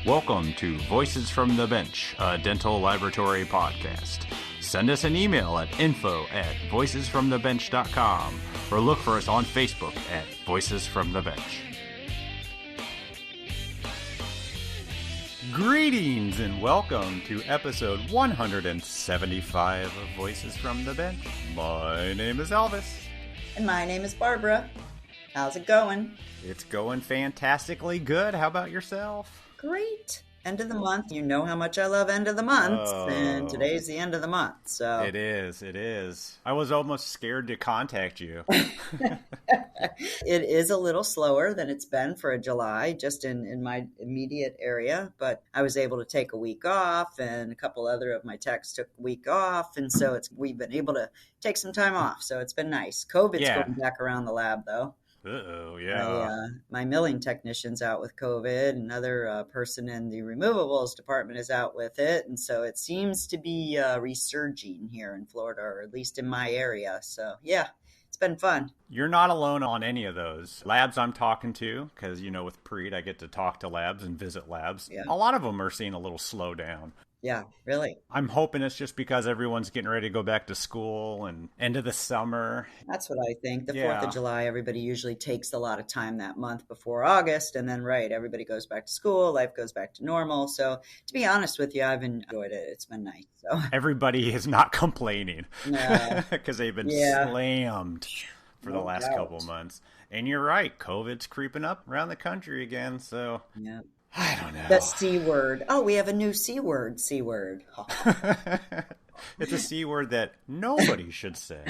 Welcome to Voices from the Bench, a dental laboratory podcast. Send us an email at info@voicesfromthebench.com or look for us on Facebook at Voices from the Bench. Greetings and welcome to episode 175 of Voices from the Bench. My name is Elvis. And my name is Barbara. How's it going? It's going fantastically good. How about yourself? Great. End of the month. You know how much I love end of the month. And today's the end of the month. So It is. I was almost scared to contact you. It is a little slower than it's been for a July, just in my immediate area. But I was able to take a week off, and a couple other of my techs took a week off. And so we've been able to take some time off. So it's been nice. COVID's going back around the lab, though. My milling technician's out with COVID. Another person in the removables department is out with it. And so it seems to be resurging here in Florida, or at least in my area. So, yeah, it's been fun. You're not alone on any of those. Labs I'm talking to, because, with Preet, I get to talk to labs and visit labs. Yeah. A lot of them are seeing a little slowdown. Yeah, really. I'm hoping it's just because everyone's getting ready to go back to school and end of the summer. That's what I think. The 4th of July, everybody usually takes a lot of time that month before August. And then, everybody goes back to school. Life goes back to normal. So to be honest with you, I've enjoyed it. It's been nice. So everybody is not complaining because they've been slammed for the last couple months. And you're right. COVID's creeping up around the country again. So yeah. I don't know. The C word. Oh, we have a new C word. C word. It's a C word that nobody should say.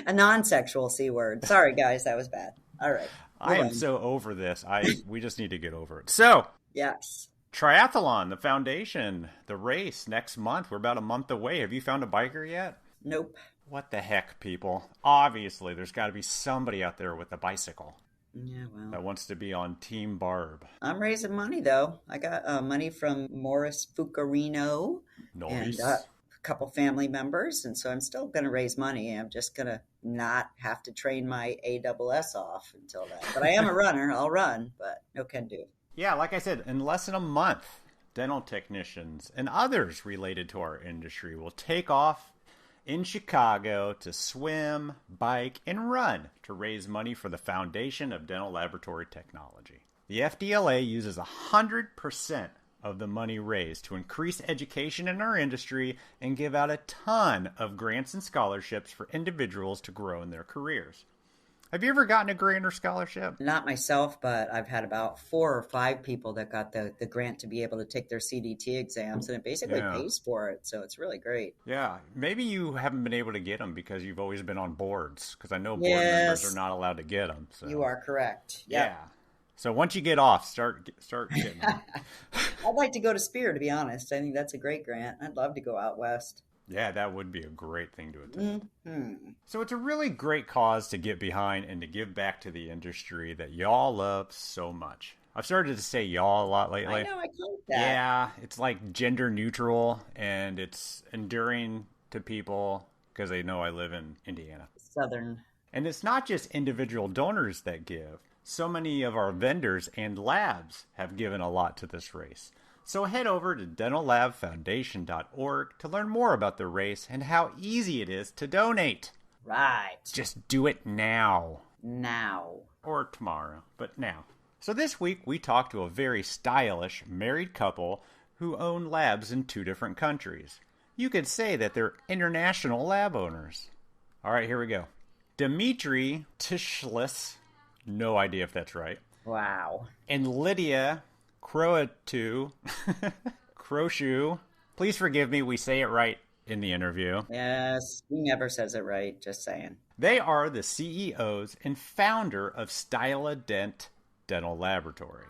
A non-sexual C word. Sorry, guys. That was bad. All right. I am so over this. We just need to get over it. So, yes. Triathlon, the foundation, the race next month. We're about a month away. Have you found a biker yet? Nope. What the heck, people? Obviously, there's got to be somebody out there with a bicycle. Yeah, well. That wants to be on Team Barb. I'm raising money, though. I got money from Morris Fucarino. Nice. And a couple family members. And so I'm still going to raise money. I'm just going to not have to train my ASS off until then. But I am a runner. I'll run, but no can do. Yeah, like I said, in less than a month, dental technicians and others related to our industry will take off in Chicago to swim, bike, and run to raise money for the Foundation of Dental Laboratory Technology. The FDLA uses 100% of the money raised to increase education in our industry and give out a ton of grants and scholarships for individuals to grow in their careers. Have you ever gotten a grant or scholarship? Not myself, but I've had about 4 or 5 people that got the grant to be able to take their CDT exams, and it basically pays for it, so it's really great. Yeah, maybe you haven't been able to get them because you've always been on boards, because I know board members are not allowed to get them. So. You are correct. Yep. Yeah. So once you get off, start getting them. I'd like to go to Spear, to be honest. I think that's a great grant. I'd love to go out west. Yeah, that would be a great thing to attend. Mm-hmm. So it's a really great cause to get behind and to give back to the industry that y'all love so much. I've started to say y'all a lot lately. I know, I like that. Yeah, it's like gender neutral, and it's enduring to people because they know I live in Indiana. Southern. And it's not just individual donors that give. So many of our vendors and labs have given a lot to this race. So head over to dentallabfoundation.org to learn more about the race and how easy it is to donate. Right. Just do it now. Now. Or tomorrow, but now. So this week we talked to a very stylish married couple who own labs in 2 different countries. You could say that they're international lab owners. All right, here we go. Dimitri Tsichlis, no idea if that's right. Wow. And Lidia Croteau, please forgive me, we say it right in the interview. Yes, he never says it right, just saying. They are the CEOs and founder of Styledent Dental Laboratory,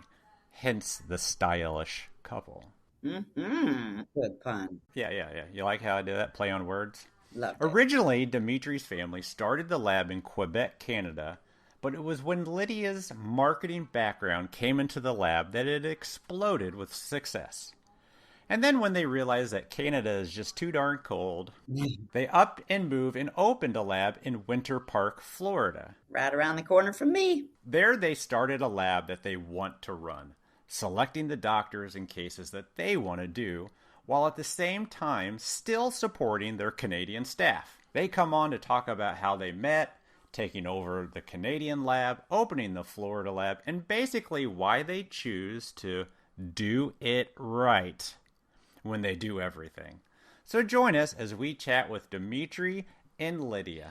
hence the stylish couple. Mm-hmm. Good pun. Yeah. You like how I did that play on words? Loved it. Originally, Dimitri's family started the lab in Quebec, Canada, but it was when Lidia's marketing background came into the lab that it exploded with success. And then when they realized that Canada is just too darn cold, they upped and moved and opened a lab in Winter Park, Florida. Right around the corner from me. There they started a lab that they want to run. selecting the doctors and cases that they want to do, while at the same time still supporting their Canadian staff. They come on to talk about how they met, taking over the Canadian lab, opening the Florida lab, and basically why they choose to do it right when they do everything. So join us as we chat with Dimitri and Lidia.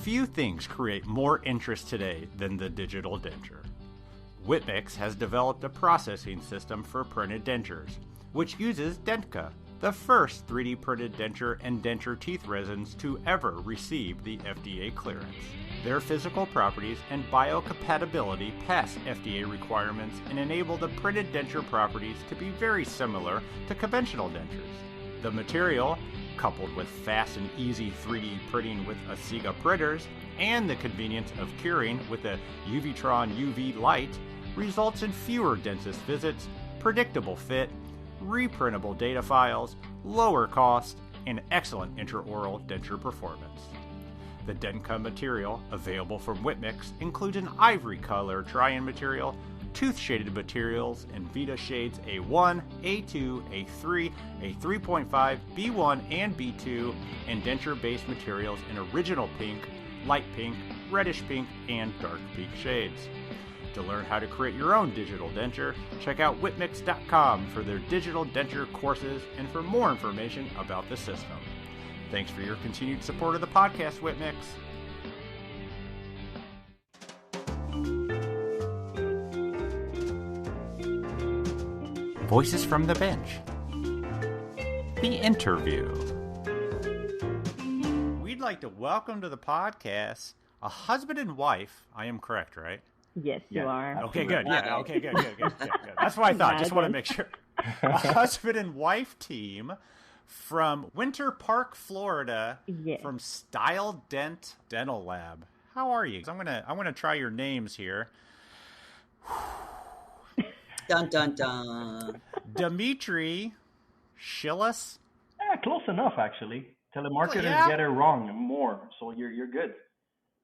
Few things create more interest today than the digital denture. Whitmix has developed a processing system for printed dentures, which uses Dentka, the first 3D printed denture and denture teeth resins to ever receive the FDA clearance. Their physical properties and biocompatibility pass FDA requirements and enable the printed denture properties to be very similar to conventional dentures. The material, coupled with fast and easy 3D printing with Asiga printers and the convenience of curing with a UVtron UV light, results in fewer dentist visits, predictable fit, reprintable data files, lower cost, and excellent intraoral denture performance. The Dentka material available from Whitmix includes an ivory color try-in material, tooth-shaded materials in Vita shades A1, A2, A3, A3.5, B1, and B2, and denture-based materials in original pink, light pink, reddish pink, and dark pink shades. To learn how to create your own digital denture, check out Whitmix.com for their digital denture courses and for more information about the system. Thanks for your continued support of the podcast, Whitmix. Voices from the Bench. The interview. We'd like to welcome to the podcast a husband and wife. I am correct, right? Yes, you are. Okay, good. Yeah, okay, good. That's what I thought. Just want to make sure. A husband and wife team from Winter Park, Florida, yes. From Styledent Dental Lab. How are you? I'm gonna try your names here. Dun, dun, dun. Dimitri Tsichlis. Close enough, actually. Telemarketers get it wrong more, so you're good.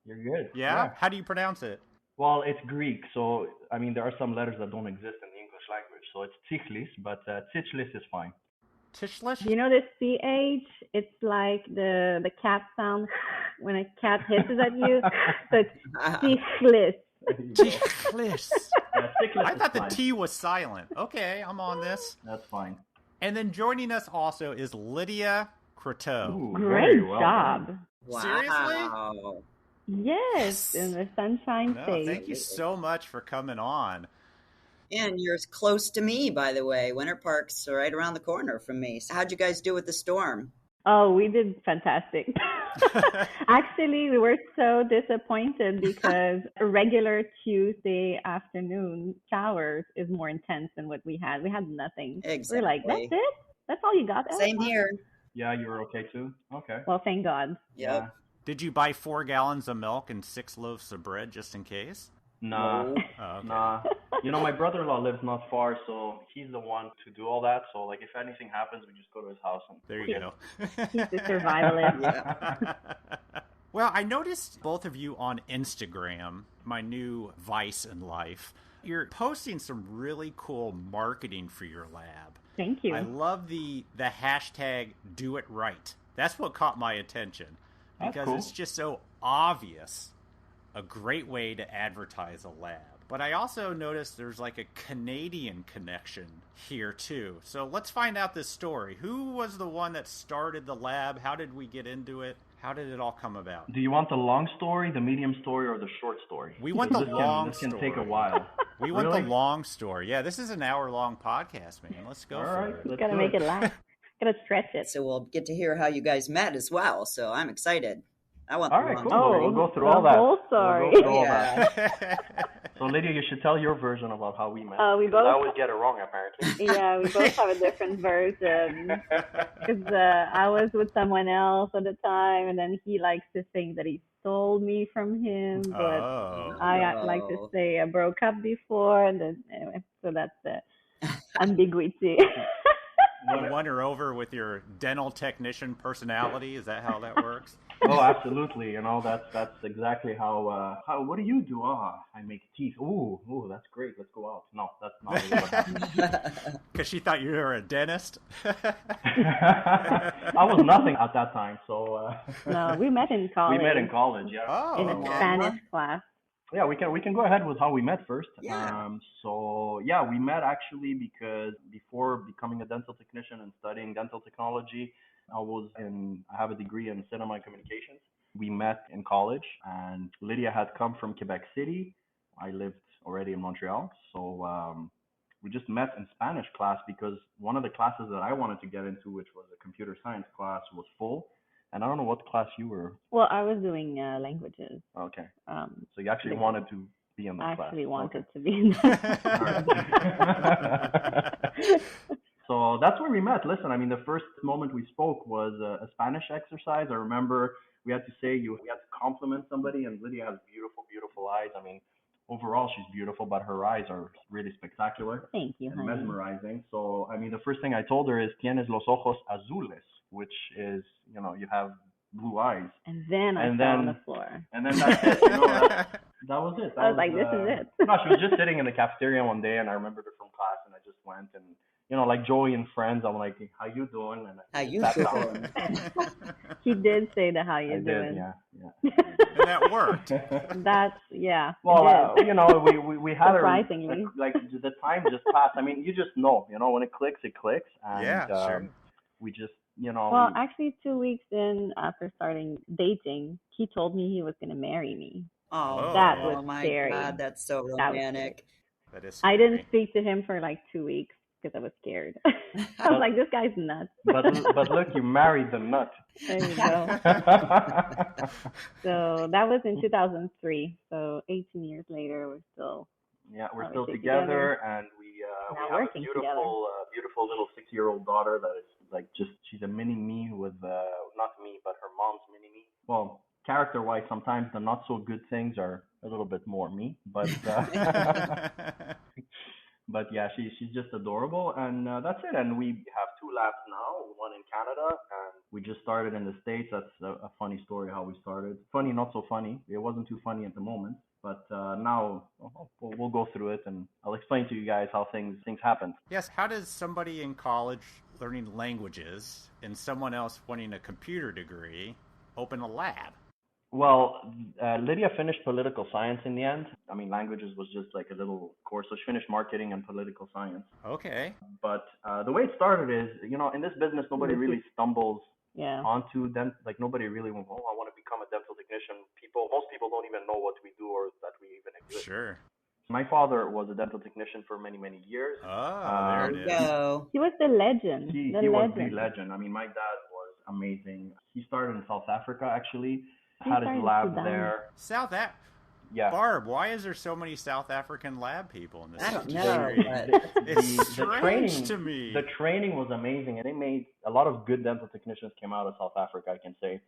You're good. Yeah? How do you pronounce it? Well, it's Greek, so I mean there are some letters that don't exist in the English language, so it's Tsichlis, but Tsichlis is fine. Tsichlis? You know the CH? It's like the cat sound when a cat hisses at you. So it's Tsichlis. Tsichlis. I thought the fine. T was silent. Okay, I'm on this. That's fine. And then joining us also is Lidia Croteau. Ooh, Great well job. done. Wow. Seriously? Yes, in the Sunshine State. Thank you so much for coming on. And you're close to me, by the way. Winter Park's right around the corner from me. So how'd you guys do with the storm? Oh, we did fantastic. Actually, we were so disappointed because a regular Tuesday afternoon showers is more intense than what we had. We had nothing. Exactly. We're like, that's it? That's all you got? Same here. Yeah, you were okay too? Okay. Well, thank God. Yep. Did you buy 4 gallons of milk and 6 loaves of bread just in case? Nah. No. Oh, okay. Nah. You know, my brother-in-law lives not far, so he's the one to do all that. So, like, if anything happens, we just go to his house. And There you go. He's the survivalist. Yeah. Well, I noticed both of you on Instagram, my new vice in life. You're posting some really cool marketing for your lab. Thank you. I love the hashtag do it right. That's what caught my attention because That's cool. It's just so obvious. A great way to advertise a lab. But I also noticed there's like a Canadian connection here too. So let's find out this story. Who was the one that started the lab? How did we get into it? How did it all come about? Do you want the long story, the medium story, or the short story? We want the long This story. can take a while. We want Really? the long story. Yeah, this is an hour-long podcast, man. Let's go All for right, it. let's Gotta do make it last. Gotta stretch it. So we'll get to hear how you guys met as well. So I'm excited. I want All the right, long cool. story. We'll go through the all that. whole story. We'll go through all Yeah. that. So, Lydia, you should tell your version about how we met. We Because both- I always get it wrong, apparently. Yeah, we both have a different version. Because I was with someone else at the time, and then he likes to think that he stole me from him, but Oh. I like to say I broke up before, and then anyway, so that's the ambiguity. You won her over with your dental technician personality. Is that how that works? Oh, absolutely. You know, that's exactly how. What do you do? I make teeth. Ooh, that's great. Let's go out. No, that's not really what happened. Because she thought you were a dentist. I was nothing at that time, so. No, we met in college. We met in college, yeah. Oh, in a okay. Spanish class. Yeah, we can go ahead with how we met first. Yeah. So yeah, we met actually because before becoming a dental technician and studying dental technology, I have a degree in cinema and communications. We met in college, and Lidia had come from Quebec City. I lived already in Montreal, so we just met in Spanish class because one of the classes that I wanted to get into, which was a computer science class, was full. And I don't know what class you were. Well, I was doing languages. Okay. So you actually wanted to be in that class. I actually wanted to be in that. So that's where we met. Listen, I mean, the first moment we spoke was a Spanish exercise. I remember we had to compliment somebody, and Lidia has beautiful, beautiful eyes. I mean, overall she's beautiful, but her eyes are really spectacular. Thank you, and honey. Mesmerizing. So, I mean, the first thing I told her is "Tienes los ojos azules," which is, you have blue eyes. And then I fell on the floor. And then that's it. That was it. I was like, this is it. No, she was just sitting in the cafeteria one day, and I remembered her from class, and I just went and, like Joey and Friends, I'm like, how you doing? And how you doing? He did say the how you doing. Yeah. And that worked. That's, yeah. Well, we had surprisingly. Like the time just passed. I mean, you just know, when it clicks, it clicks. And, yeah, sure. We just, Well, actually, 2 weeks in after starting dating, he told me he was going to marry me. Oh, that was my scary. God, that's so romantic. That is scary. I didn't speak to him for like 2 weeks because I was scared. I was like, this guy's nuts. but look, you married the nut. There you go. So that was in 2003. So 18 years later, we're still together, and we have a beautiful little 6-year-old daughter that is like she's a mini me with not me, but her mom's mini me. Well, character-wise, sometimes the not so good things are a little bit more me, but but yeah, she's just adorable, and that's it. And we have 2 labs now, one in Canada, and we just started in the States. That's a funny story how we started. Funny, not so funny. It wasn't too funny at the moment, but now we'll go through it, and I'll explain to you guys how things happen. Yes, how does somebody in college learning languages and someone else wanting a computer degree open a lab? Well, Lidia finished political science in the end. I mean, languages was just like a little course. So she finished marketing and political science. Okay. But the way it started is, in this business, nobody really stumbles onto them. Like nobody really went, I want to become a dental technician. Most people don't even know what we do or that we even exist. Sure. My father was a dental technician for many, many years. Oh, there it is. He was the legend. He was the legend. I mean, my dad was amazing. He started in South Africa, actually. Had his lab there. Yeah. Barb, why is there so many South African lab people in this? I don't know. It's strange to me. The training was amazing, and they made a lot of good dental technicians came out of South Africa, I can say.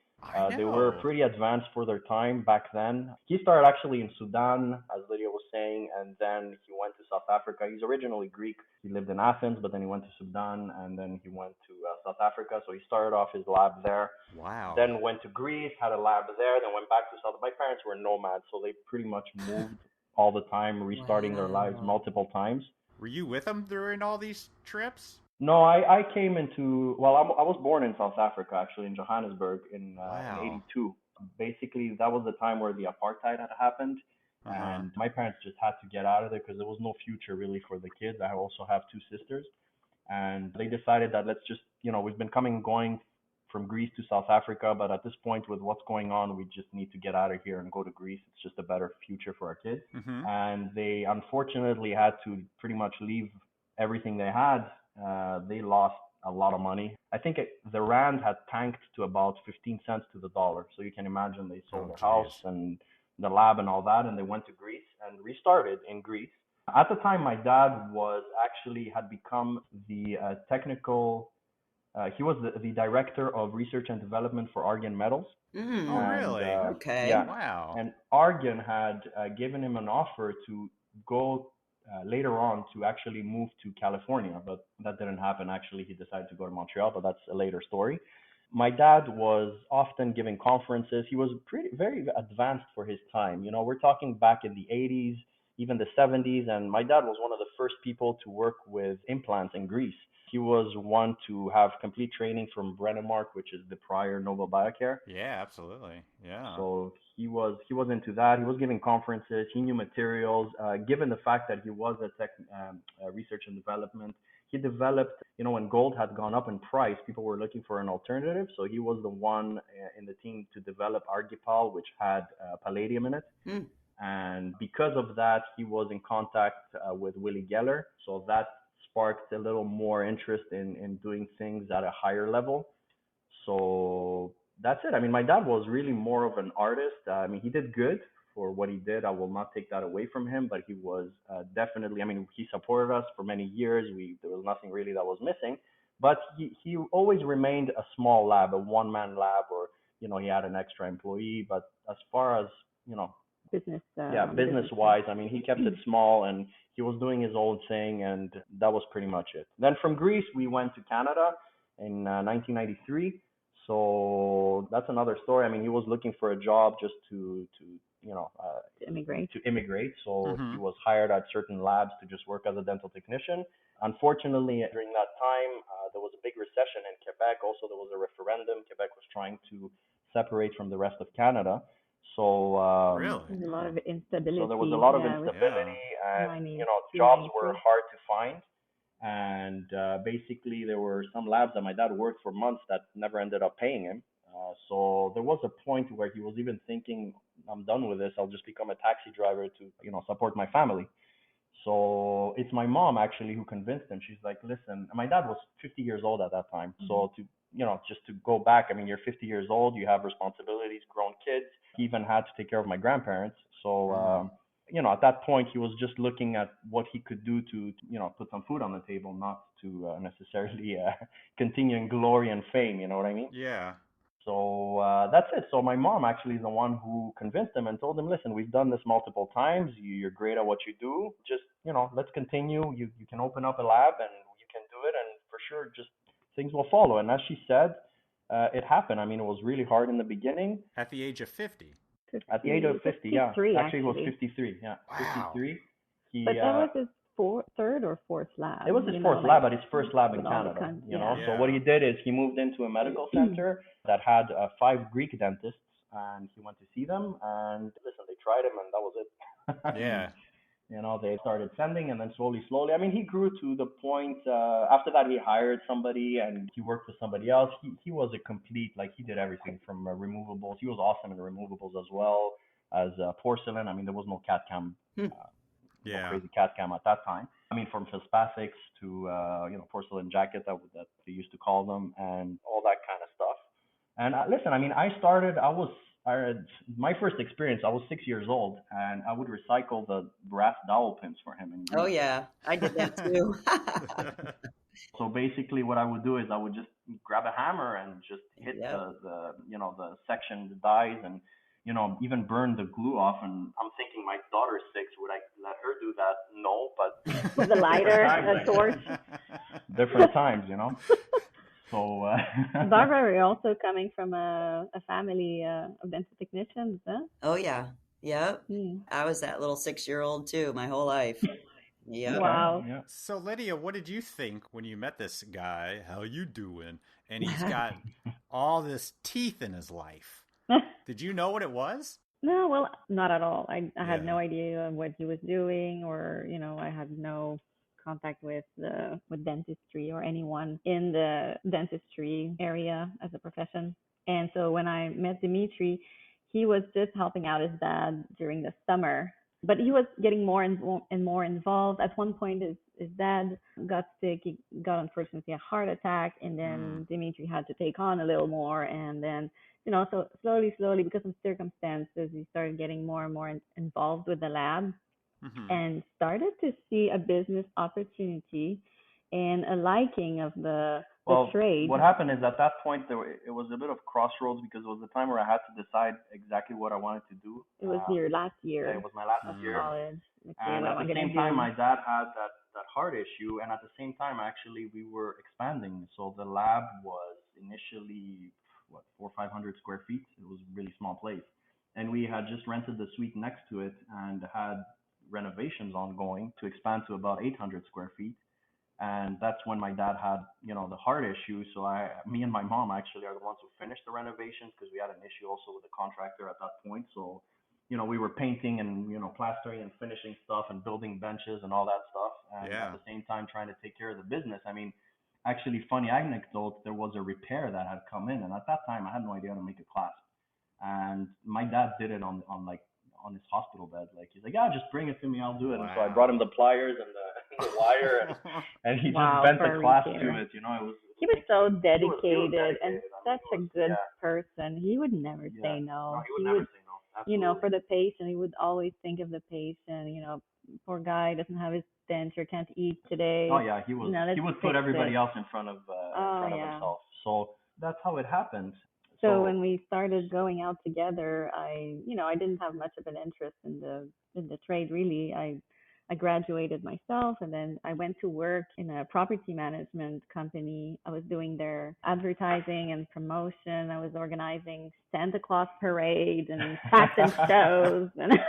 They were pretty advanced for their time back then. He started actually in Sudan, as Lidia was saying, and then he went to South Africa. He's originally Greek. He lived in Athens, but then he went to Sudan, and then he went to South Africa. So he started off his lab there. Wow. Then went to Greece, had a lab there, then went back to South. My parents were nomads, so they pretty much moved all the time, restarting their lives multiple times. Were you with them during all these trips? No, I came into, well, I was born in South Africa, actually, in Johannesburg in 82. Basically, that was the time where the apartheid had happened. And my parents just had to get out of there because there was no future really for the kids. I also have 2 sisters. And they decided that let's just, we've been going from Greece to South Africa, but at this point with what's going on, we just need to get out of here and go to Greece. It's just a better future for our kids. Mm-hmm. And they unfortunately had to pretty much leave everything they had. They lost a lot of money. I think the rand had tanked to about 15 cents to the dollar. So you can imagine they sold their house and the lab and all that, and they went to Greece and restarted in Greece. At the time, my dad had become the technical, he was the director of research and development for Argon Metals. Mm. Oh, really? Okay. Yeah. Wow. And Argon had given him an offer to go later on to actually move to California, but that didn't happen. Actually, he decided to go to Montreal, but that's a later story. My dad was often giving conferences. He was very advanced for his time. We're talking back in the 80s, even the 70s, and my dad was one of the first people to work with implants in Greece. He was one to have complete training from Brennemark, which is the prior Nobel Biocare. Yeah, absolutely. Yeah. So he was into that. He was giving conferences. He knew materials. Given the fact that he was a research and development, he developed. When gold had gone up in price, people were looking for an alternative. So he was the one in the team to develop Argipal, which had palladium in it. Mm. And because of that, he was in contact with Willie Geller. So that sparked a little more interest in doing things at a higher level. So that's it. I mean, my dad was really more of an artist. He did good for what he did. I will not take that away from him, but he was definitely, he supported us for many years. There was nothing really that was missing, but he always remained a small lab, a one-man lab, or, he had an extra employee. But as far as, business-wise, he kept it small, and he was doing his own thing, and that was pretty much it. Then from Greece, we went to Canada in 1993. So that's another story. He was looking for a job just to immigrate. So he was hired at certain labs to just work as a dental technician. Unfortunately, during that time, there was a big recession in Quebec. Also, there was a referendum. Quebec was trying to separate from the rest of Canada. So really, there's a lot of instability. So there was a lot of instability, and jobs were hard to find. And basically, there were some labs that my dad worked for months that never ended up paying him. So there was a point where he was even thinking, I'm done with this. I'll just become a taxi driver to, support my family. So it's my mom actually who convinced him. She's like, listen, my dad was 50 years old at that time. Mm-hmm. So just to go back, you're 50 years old, you have responsibilities, grown kids. He even had to take care of my grandparents. So, at that point, he was just looking at what he could do to put some food on the table, not to necessarily continue in glory and fame. You know what I mean? Yeah. So that's it. So my mom actually is the one who convinced him and told him, listen, we've done this multiple times. You're great at what you do. Just, let's continue. You can open up a lab and you can do it. And for sure, just things will follow. And as she said, it happened. It was really hard in the beginning. At the age of 50? At the age of 50, yeah. Actually, it was 53. Yeah, wow. 53. But that was his third or fourth lab. It was his fourth lab, but his first lab in Canada. So what he did is he moved into a medical center that had 5 Greek dentists, and he went to see them. And listen, they tried him, and that was it. Yeah. They started sending, and then slowly. He grew to the point. After that, he hired somebody, and he worked with somebody else. He was a complete, he did everything from removables. He was awesome in removables as well as porcelain. There was no CAD cam. No crazy CAD cam at that time. From Philspathics to porcelain jacket that they used to call them, and all that kind of stuff. And listen, my first experience, I was 6 years old, and I would recycle the brass dowel pins for him. Oh yeah, I did that too. So basically, what I would do is I would just grab a hammer and just hit the section, the dies, and even burn the glue off. And I'm thinking, my daughter's 6. Would I let her do that? No, but with a lighter, a torch. Different times, So, Barbara, you're also coming from a family of dental technicians, huh? Oh yeah, yeah. I was that little 6-year-old too, my whole life. Yeah. Wow. Yeah. So Lidia, what did you think when you met this guy? How you doing? And he's got all this teeth in his life. Did you know what it was? No, well, not at all. I had no idea what he was doing, or I had no contact with dentistry or anyone in the dentistry area as a profession. And so when I met Dimitri, he was just helping out his dad during the summer, but he was getting more and more involved. At one point, his dad got sick. He got, unfortunately, a heart attack, and then Dimitri had to take on a little more. And then, so slowly, because of circumstances, he started getting more and more involved with the lab. And started to see a business opportunity and a liking of the trade. What happened is at that point, it was a bit of crossroads, because it was the time where I had to decide exactly what I wanted to do. It was your last year. It was my last year. College. Okay, And what at am I the gonna same time, do? my dad had that heart issue. And at the same time, actually, we were expanding. So the lab was initially, what, 400-500 square feet. It was a really small place. And we had just rented the suite next to it and had renovations ongoing to expand to about 800 square feet. And that's when my dad had, the heart issue. So me and my mom actually are the ones who finished the renovations because we had an issue also with the contractor at that point. So, we were painting and, plastering and finishing stuff and building benches and all that stuff. And at the same time trying to take care of the business. I mean, actually, funny anecdote, there was a repair that had come in. And at that time, I had no idea how to make a clasp. And my dad did it on his hospital bed. Like, he's like, yeah, just bring it to me, I'll do it. Wow. And so I brought him the pliers and the wire, and he just bent the clasp to it. He was so dedicated and such a good person. He would never say no. No, he would never say no. Absolutely. For the patient, he would always think of the patient. Poor guy doesn't have his denture, can't eat today. Oh yeah, he would put everybody else in front of himself. So that's how it happened. So when we started going out together, I didn't have much of an interest in the trade really. I graduated myself, and then I went to work in a property management company. I was doing their advertising and promotion. I was organizing Santa Claus parade and fashion shows and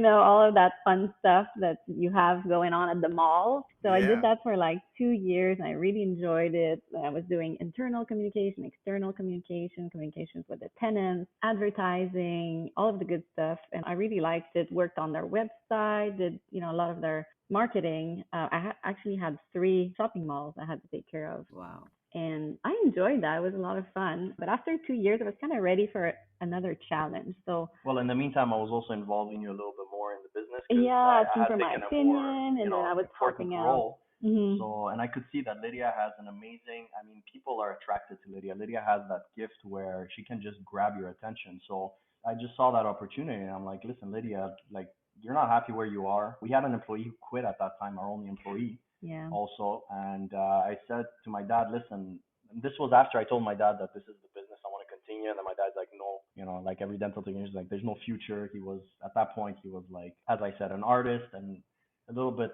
all of that fun stuff that you have going on at the mall. So I did that for like 2 years, and I really enjoyed it. I was doing internal communication, external communication, communications with the tenants, advertising, all of the good stuff. And I really liked it. Worked on their website, did, a lot of their marketing. I actually had 3 shopping malls I had to take care of. Wow. And I enjoyed that. It was a lot of fun. But after 2 years, I was kind of ready for another challenge. So, well, in the meantime, I was also involving you a little bit more in the business. Asking for my opinion, and then I was helping out. Mm-hmm. So, and I could see that Lidia has an amazing, people are attracted to Lidia. Lidia has that gift where she can just grab your attention. So I just saw that opportunity, and I'm like, listen, Lidia, like, you're not happy where you are. We had an employee who quit at that time, our only employee. Yeah. Also, and I said to my dad, listen, this was after I told my dad that this is the business I want to continue, and then my dad's like, no, like every dental technician, like, there's no future. He was, at that point, he was like, as I said, an artist, and a little bit,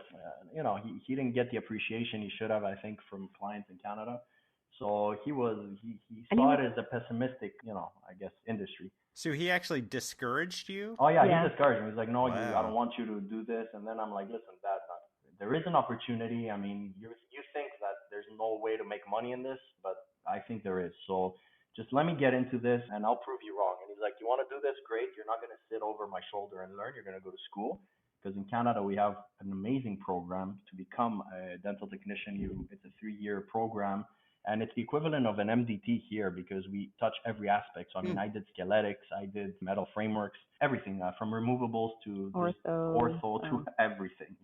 he didn't get the appreciation he should have, I think, from clients in Canada. So he saw it as a pessimistic, I guess, industry. So he actually discouraged you? Oh yeah, he discouraged me. He's like, no, I don't want you to do this. And then I'm like, listen, Dad, there is an opportunity. You think that there's no way to make money in this, but I think there is. So just let me get into this and I'll prove you wrong. And he's like, you want to do this? Great. You're not going to sit over my shoulder and learn. You're going to go to school. Because in Canada, we have an amazing program to become a dental technician. It's a 3-year program. And it's the equivalent of an MDT here because we touch every aspect. So, I did scaletics, I did metal frameworks, everything from removables to ortho to everything,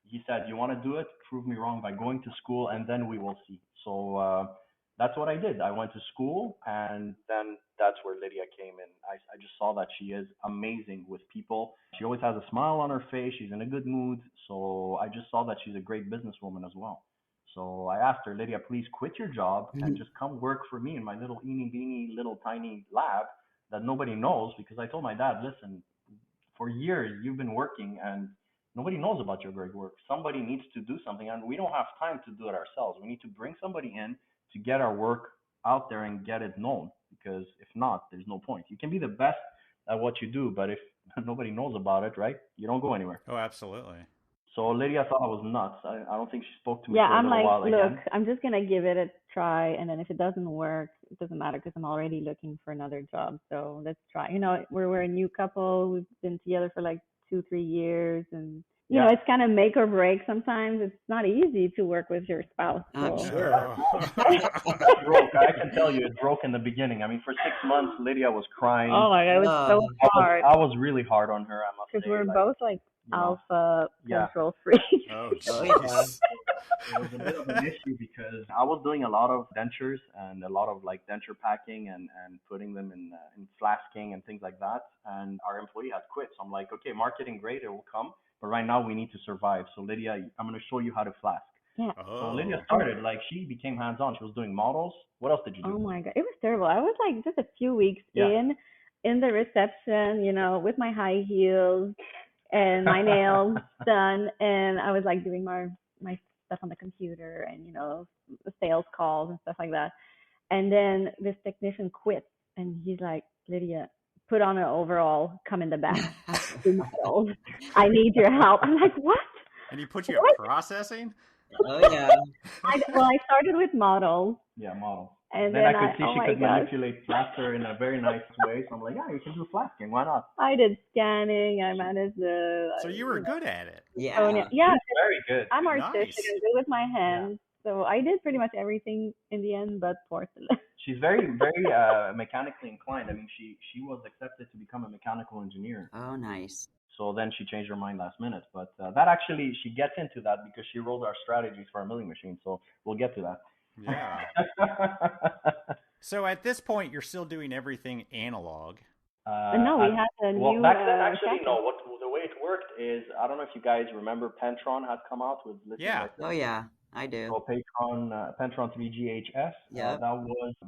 He said, you want to do it? Prove me wrong by going to school, and then we will see. So that's what I did. I went to school, and then that's where Lidia came in. I just saw that she is amazing with people. She always has a smile on her face. She's in a good mood. So I just saw that she's a great businesswoman as well. So I asked her, Lidia, please quit your job and just come work for me in my little eeny-beeny little tiny lab that nobody knows, because I told my dad, listen, for years you've been working and nobody knows about your great work. Somebody needs to do something, and we don't have time to do it ourselves. We need to bring somebody in to get our work out there and get it known, because if not, there's no point. You can be the best at what you do, but if nobody knows about it, right, you don't go anywhere. Oh, absolutely. So Lidia thought I was nuts. I don't think she spoke to me for a little while again. Yeah, I'm like, look, I'm just going to give it a try. And then if it doesn't work, it doesn't matter because I'm already looking for another job. So let's try. We're a new couple. We've been together for like 2-3 years. And, you know, it's kind of make or break. Sometimes it's not easy to work with your spouse. I'm So. sure. It broke. I can tell you, it broke in the beginning. For 6 months, Lydia was crying. Oh, my God. It was so hard. I was really hard on her, I must say. Because we're both like alpha control freaks. Oh, jeez. It was a bit of an issue because I was doing a lot of dentures and a lot of like denture packing and putting them in flasking and things like that. And our employee had quit. So I'm like, okay, marketing, great, it will come. But right now we need to survive. So Lydia, I'm going to show you how to flask. Yeah. So Lydia started, like, she became hands-on. She was doing models. What else did you do? Oh my God. It was terrible. I was like just a few weeks in the reception, you know, with my high heels. and my nails done, and I was like doing my stuff on the computer and the sales calls and stuff like that. And then this technician quits, and he's like, Lydia, put on an overall, come in the back, do models. I need your help. I'm like, what? And he put you at processing? Oh yeah. I started with models. Yeah, models. And then I could see oh she could gosh. manipulate plaster in a very nice way. So I'm like, yeah, you can do flasking. Why not? I did scanning. I managed the. So you were good at it. Yeah. Yeah. Very good. I'm artistic. Nice. I'm good with my hands. Yeah. So I did pretty much everything in the end but porcelain. She's very, very mechanically inclined. I mean, she was accepted to become a mechanical engineer. Oh, nice. So then she changed her mind last minute. But that actually, she gets into that because she wrote our strategies for our milling machine. So we'll get to that. Yeah. So at this point, you're still doing everything analog. No, we had a new. Well, back then, actually, no. The way it worked is, I don't know if you guys remember, Pentron had come out with lithium. Yeah. Oh yeah, I do. So Pentron 3GHS. Yeah.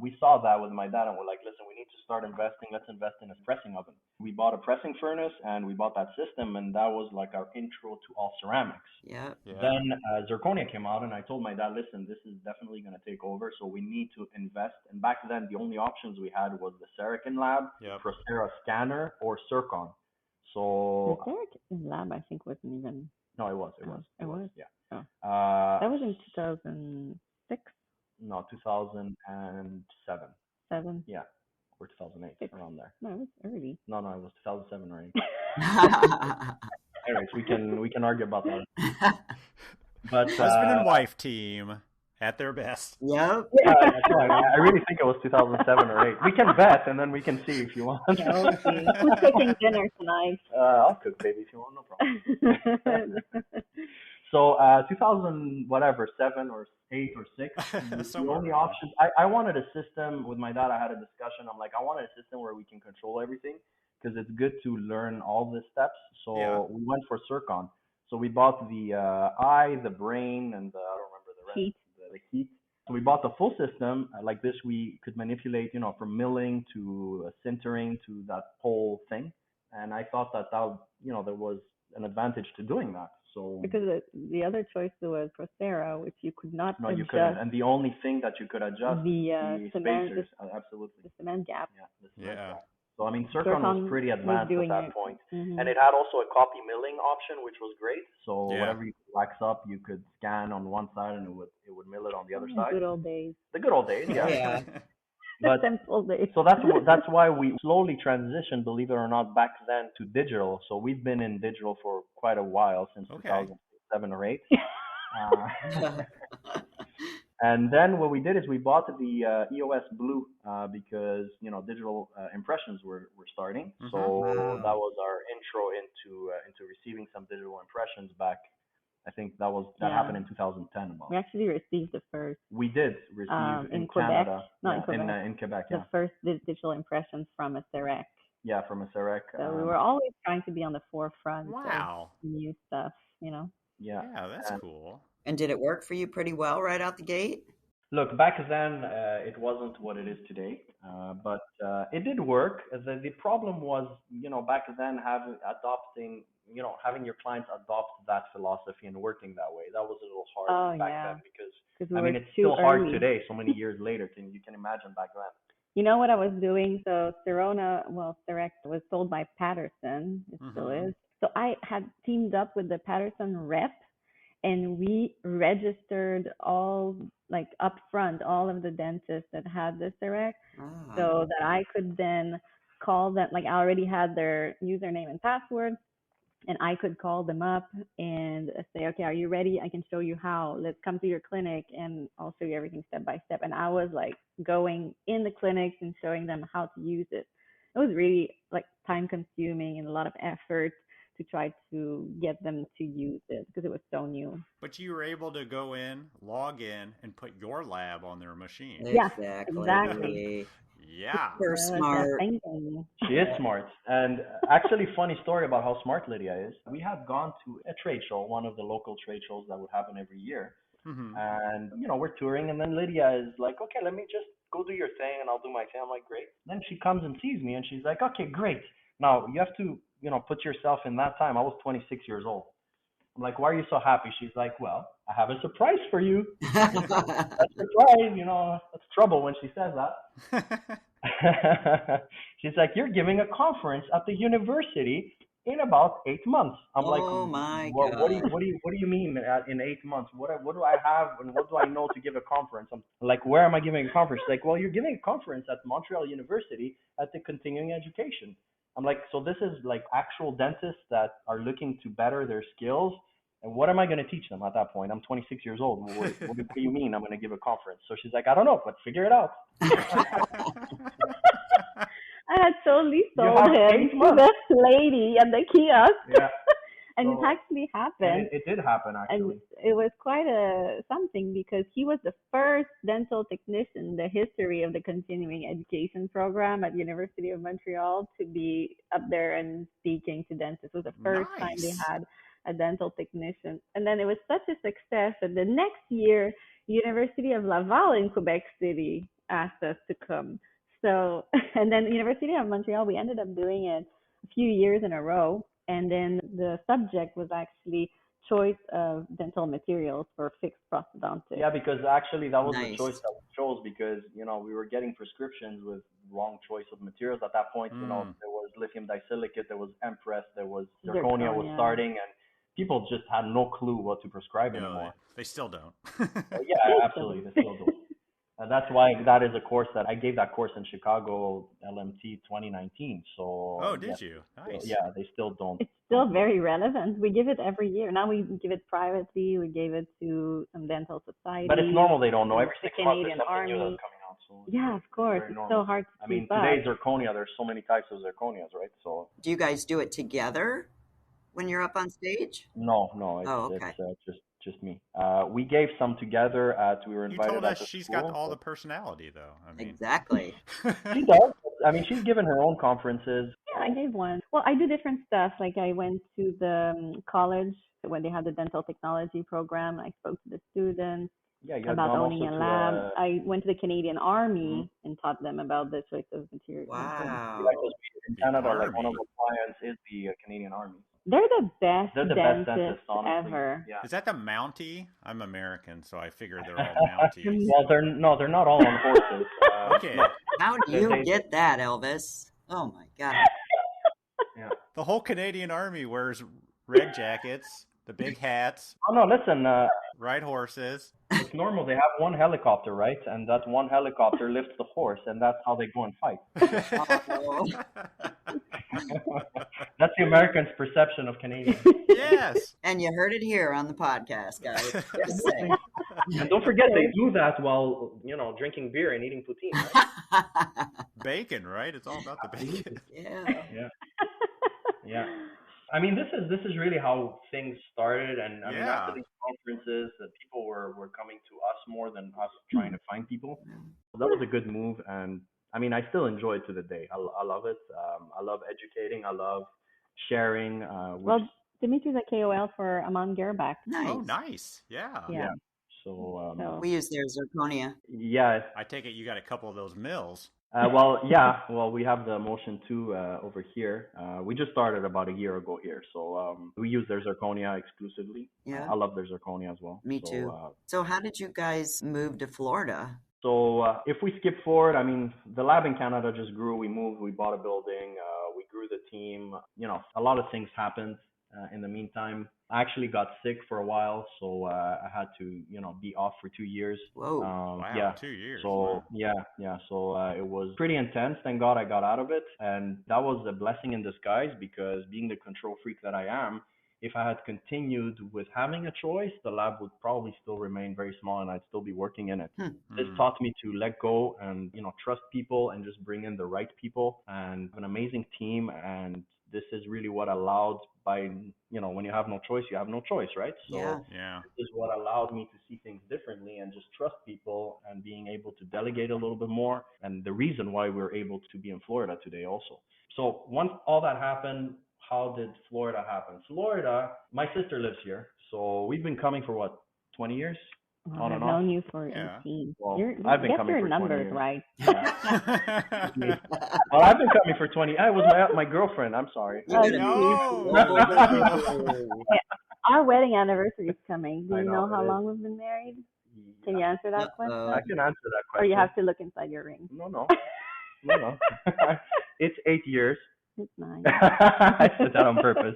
We saw that with my dad, and we're like, listen, we need to start investing. Let's invest in a pressing oven. We bought a pressing furnace, and we bought that system, and that was like our intro to all ceramics. Yeah. Then zirconia came out, and I told my dad, listen, this is definitely going to take over, so we need to invest. And back then, the only options we had was the Serican Lab, Procera scanner, or Zircon. So the Serican Lab, I think, wasn't even. No, it was. Yeah. Oh. That was in 2006. No, 2007. 7. Yeah, or 2008, 6. Around there. No, it was early. No, it was 2007 or 8. Anyways, we can argue about that. But husband and wife team at their best. Yep. That's right. I really think it was 2007 or 8. We can bet, and then we can see if you want. Okay. Who's cooking dinner tonight? I'll cook, baby, if you want. No problem. So 2000 whatever 7 or 8 or 6. The only options. I wanted a system with my dad. I had a discussion. I'm like, I wanted a system where we can control everything because it's good to learn all the steps. So we went for Zircon. So we bought the eye, the brain, and I don't remember the rest. Heat. The heat. So we bought the full system. Like this, we could manipulate, from milling to sintering to that whole thing. And I thought that there was an advantage to doing that. So because the other choice was Procera, which you could not. No, adjust. you couldn't. And the only thing that you could adjust the cement, spacers. Absolutely. The cement gap. Yeah. The cement gap. So I mean, Zircon was pretty advanced at that point. Mm-hmm. And it had also a copy milling option, which was great. So whatever you wax up, you could scan on one side, and it would mill it on the other side. Good old days. The good old days, yeah. Yeah. But, simple days. So that's why we slowly transitioned, believe it or not, back then to digital. So we've been in digital for quite a while, since 2007 or 8. And then what we did is we bought the EOS Blue because digital impressions were starting. Mm-hmm. So that was our intro into receiving some digital impressions back. I think that happened in 2010. We actually received the first. We did receive in Quebec, Canada, in Quebec. The first digital impressions from a Serec. Yeah, from a Serec. So we were always trying to be on the forefront. Wow. Of new stuff, Yeah. Yeah, that's cool. And did it work for you pretty well right out the gate? Look, back then it wasn't what it is today, but it did work. The problem was, back then having your clients adopt that philosophy and working that way. That was a little hard back then because it's still hard today. So many years later, you can imagine back then. You know what I was doing? So Serec was sold by Patterson. It still is. So I had teamed up with the Patterson rep, and we registered all, like up front, all of the dentists that had the Serec, so that I could then call them. Like I already had their username and password, and I could call them up and say, okay, are you ready? I can show you how. Let's come to your clinic, and I'll show you everything step by step. And I was like going in the clinics and showing them how to use it. It was really like time consuming and a lot of effort to try to get them to use it because it was so new. But you were able to go in, log in, and put your lab on their machine. Yeah, exactly. Yeah. Super smart. She is smart. And actually, funny story about how smart Lydia is. We had gone to a trade show, one of the local trade shows that would happen every year. Mm-hmm. And, we're touring, and then Lydia is like, okay, let me just go do your thing, and I'll do my thing. I'm like, great. Then she comes and sees me, and she's like, okay, great. Now, you have to put yourself in that time. I was 26 years old. I'm like, why are you so happy? She's like, well, I have a surprise for you. A surprise, that's trouble when she says that. She's like, you're giving a conference at the university in about 8 months. I'm like, oh my what God. do you mean in 8 months? What do I have and what do I know to give a conference? I'm like, where am I giving a conference? She's like, well, you're giving a conference at Montreal University at the continuing education. I'm like, so this is like actual dentists that are looking to better their skills. And what am I going to teach them at that point? I'm 26 years old. What do you mean I'm going to give a conference? So she's like, I don't know, but figure it out. I had totally sold him to this lady at the kiosk. Yeah. And it actually happened. It did happen, actually. And it was quite something because he was the first dental technician in the history of the continuing education program at the University of Montreal to be up there and speaking to dentists. It was the first time they had a dental technician. And then it was such a success that the next year, University of Laval in Quebec City asked us to come. So, and then University of Montreal, we ended up doing it a few years in a row. And then the subject was actually choice of dental materials for fixed prosthodontics. Yeah, because actually that was the choice that we chose because, we were getting prescriptions with wrong choice of materials at that point. There was lithium disilicate, there was Empress, there was zirconia was starting, and people just had no clue what to prescribe anymore. They still don't. Yeah, absolutely. They still don't. And that's why that is a course that I gave that course in Chicago, LMT 2019. So. Did you? Nice. Yeah, they still don't. It's still very relevant. We give it every year. Now we give it privately. We gave it to some dental society. But it's normal. They don't know. Every 6 months Canadian there's something Army. new that's coming out. So yeah, of course. It's so hard to keep up. Today zirconia, there's so many types of zirconias, right? So. Do you guys do it together when you're up on stage? No. It's just me. We gave some together. We were invited. You told us she's got all the personality, though. Exactly. She does. She's given her own conferences. Yeah, I gave one. Well, I do different stuff. Like I went to the college when they had the dental technology program. I spoke to the students about owning a lab. I went to the Canadian Army and taught them about the choice of materials. Wow. In Canada, one of our clients is the Canadian Army. They're the best dentists ever. Yeah. Is that the Mountie? I'm American, so I figure they're all Mounties. Well, they're not all on horses. Okay. How do you get that, Elvis? Oh my God. Yeah. The whole Canadian Army wears red jackets, the big hats. Oh no, listen. Ride horses. It's normal. They have one helicopter, right? And that one helicopter lifts the horse, and that's how they go and fight. That's the Americans' perception of Canadians. Yes. And you heard it here on the podcast, guys. Just saying. And don't forget, they do that while, drinking beer and eating poutine, right? Bacon, right? It's all about the bacon. Yeah. I mean, this is really how things started, and I mean, after these conferences, people were coming to us more than us trying to find people. So that was a good move, and I mean, I still enjoy it to the day. I love it. I love educating. I love sharing. Well, Dimitri's a KOL for Amon Gerbach. Nice. Oh, nice. Yeah. So we use their zirconia. Yeah. I take it you got a couple of those mills. Well, we have the Motion 2 over here. We just started about a year ago here. So we use their zirconia exclusively. Yeah. I love their zirconia as well. Me too. So how did you guys move to Florida? So if we skip forward, I mean, the lab in Canada just grew. We moved, we bought a building, we grew the team. A lot of things happened in the meantime. I actually got sick for a while, so I had to, be off for 2 years. Whoa. Wow, yeah. 2 years. So, yeah. So it was pretty intense. Thank God I got out of it. And that was a blessing in disguise because being the control freak that I am, if I had continued with having a choice, the lab would probably still remain very small and I'd still be working in it. This taught me to let go and, trust people and just bring in the right people and an amazing team. And this is really what allowed when you have no choice, you have no choice, right? So yeah. This is what allowed me to see things differently and just trust people and being able to delegate a little bit more. And the reason why we're able to be in Florida today also. So once all that happened, how did Florida happen? Florida, my sister lives here. So we've been coming for 20 years? Well, on I've and off. known you for Yeah. 18. Well, You're, I've been get coming your for 20 numbers years. right. Yeah. Well, I've been coming for 20. It was my girlfriend. I'm sorry. You gotta no. be Our wedding anniversary is coming. Do I you know, know how it is. long we've been married? Can you answer that question? I can answer that Or question. you have to look inside your ring. No. It's 8 years. It's 9. I said that on purpose.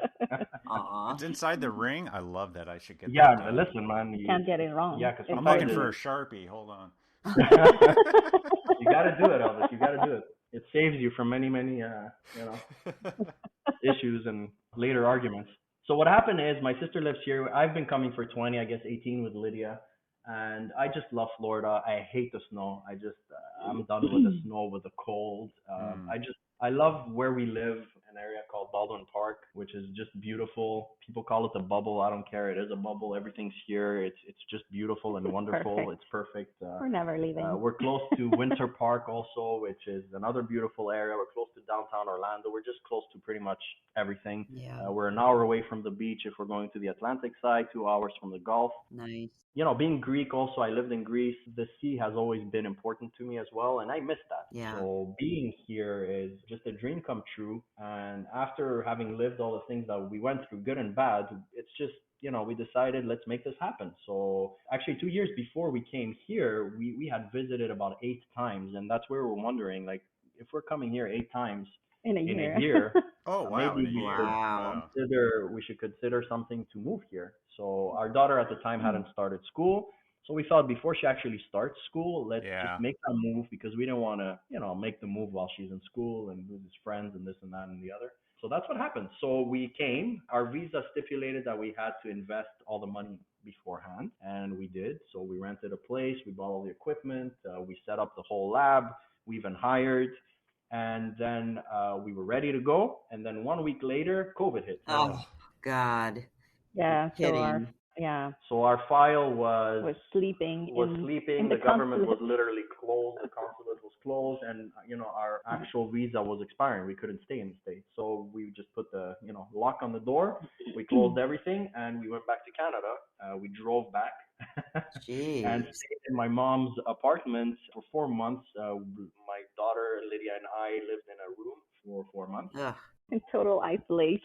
It's inside the ring. I love that. I should get Yeah, that done. listen, man. You can't get it wrong. Yeah, because I'm looking for a Sharpie. Hold on. You got to do it, Elvis. You got to do it. It saves you from many, issues and later arguments. So what happened is my sister lives here. I've been coming for 20, I guess 18 with Lidia. And I just love Florida. I hate the snow. I'm done with the snow, with the cold. I love where we live, an area called Baldwin Park, which is just beautiful. People call it the bubble. I don't care. It is a bubble. Everything's here. It's just beautiful and wonderful. Perfect. It's perfect. We're never leaving. We're close to Winter Park also, which is another beautiful area. We're close to downtown Orlando. We're just close to pretty much everything. Yeah. We're an hour away from the beach if we're going to the Atlantic side, 2 hours from the Gulf. Nice. Being Greek also, I lived in Greece. The sea has always been important to me as well, and I miss that. Yeah. So being here is just a dream come true. And after having lived all the things that we went through, good and bad, it's just, we decided let's make this happen. So actually 2 years before we came here, we had visited about 8 times, and that's where we're wondering, like, if we're coming here 8 times in a year, oh wow, maybe we should consider something to move here. So our daughter at the time hadn't started school, so we thought before she actually starts school, let's just make that move, because we didn't want to make the move while she's in school and lose his friends and this and that and the other. So that's what happened. So we came. Our visa stipulated that we had to invest all the money beforehand, and we did. So we rented a place, we bought all the equipment, we set up the whole lab, we even hired. And then we were ready to go. And then 1 week later, COVID hit. Oh, God. Yeah. So our file was sleeping. The government was literally closed. The consulate was closed. And, our actual visa was expiring. We couldn't stay in the States. So we just put the, lock on the door. We closed everything and we went back to Canada. We drove back. And stayed in my mom's apartment for 4 months. My daughter Lidia and I lived in a room for 4 months. In total isolation.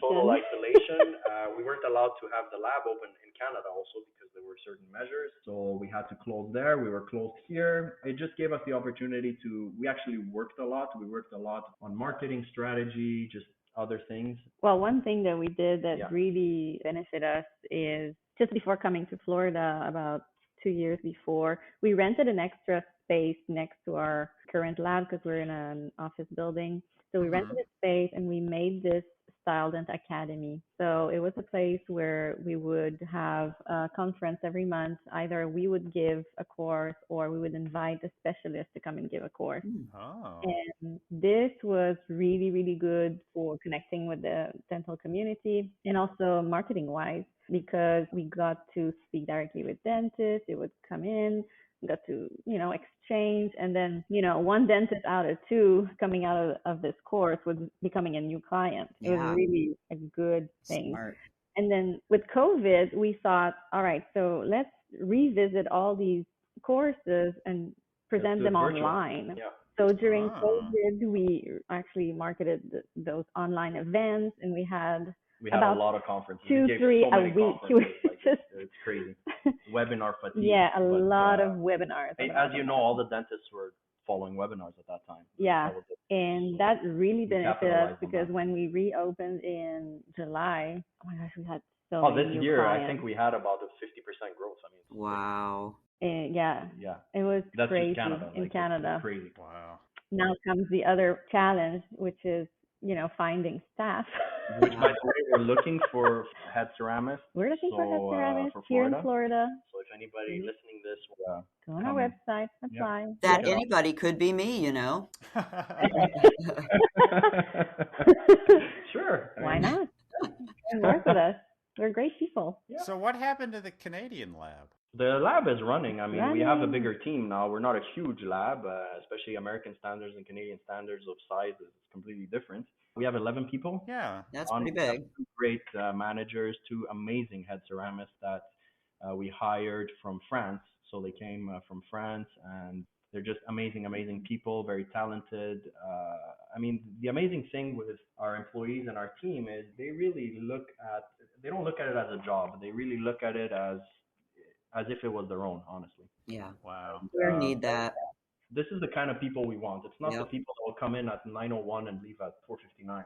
We weren't allowed to have the lab open in Canada also because there were certain measures. So we had to close there. We were closed here. It just gave us the opportunity we actually worked a lot. We worked a lot on marketing strategy, just other things. Well, one thing that we did that really benefited us is just before coming to Florida, about 2 years before, we rented an extra space next to our current lab because we're in an office building. So we rented a space and we made this Styledent Academy. So it was a place where we would have a conference every month. Either we would give a course or we would invite a specialist to come and give a course. Oh. And this was really, really good for connecting with the dental community and also marketing wise, because we got to speak directly with dentists. It would come in, we got to, exchange. And then, one dentist out of 2 coming out of this course was becoming a new client. It was really a good thing. Smart. And then with COVID, we thought, all right, so let's revisit all these courses and present them online. Yeah. So during COVID, we actually marketed those online events, and we had a lot of conferences. 2-3 a week. It's crazy. Webinar fatigue. Yeah, a lot of webinars. As you know, all the dentists were following webinars at that time. Yeah, and that really benefited us because when we reopened in July, oh my gosh, we had so many this new year, clients. I think we had about a 50% growth. I mean, wow. Yeah, it was That's crazy just Canada. in Canada. It's crazy. Wow. Now comes the other challenge, which is, finding staff. Which, by the way, we're looking for head ceramists. We're looking for head ceramists here in Florida. So if anybody listening to this, go on our website, apply. That anybody could be me, Sure. Why not? And work with us. We're great people. Yeah. So what happened to the Canadian lab? The lab is running. I mean, we have a bigger team now. We're not a huge lab, especially American standards and Canadian standards of size is completely different. We have 11 people. Yeah. That's pretty big. 2 great managers, 2 amazing head ceramists that we hired from France. So they came from France, and they're just amazing, amazing people, very talented. I mean, the amazing thing with our employees and our team is they don't look at it as a job. They really look at it as if it was their own, honestly. Yeah. Wow. We need that. This is the kind of people we want. It's not the Yep. people that will come in at 9:01 and leave at 4:59.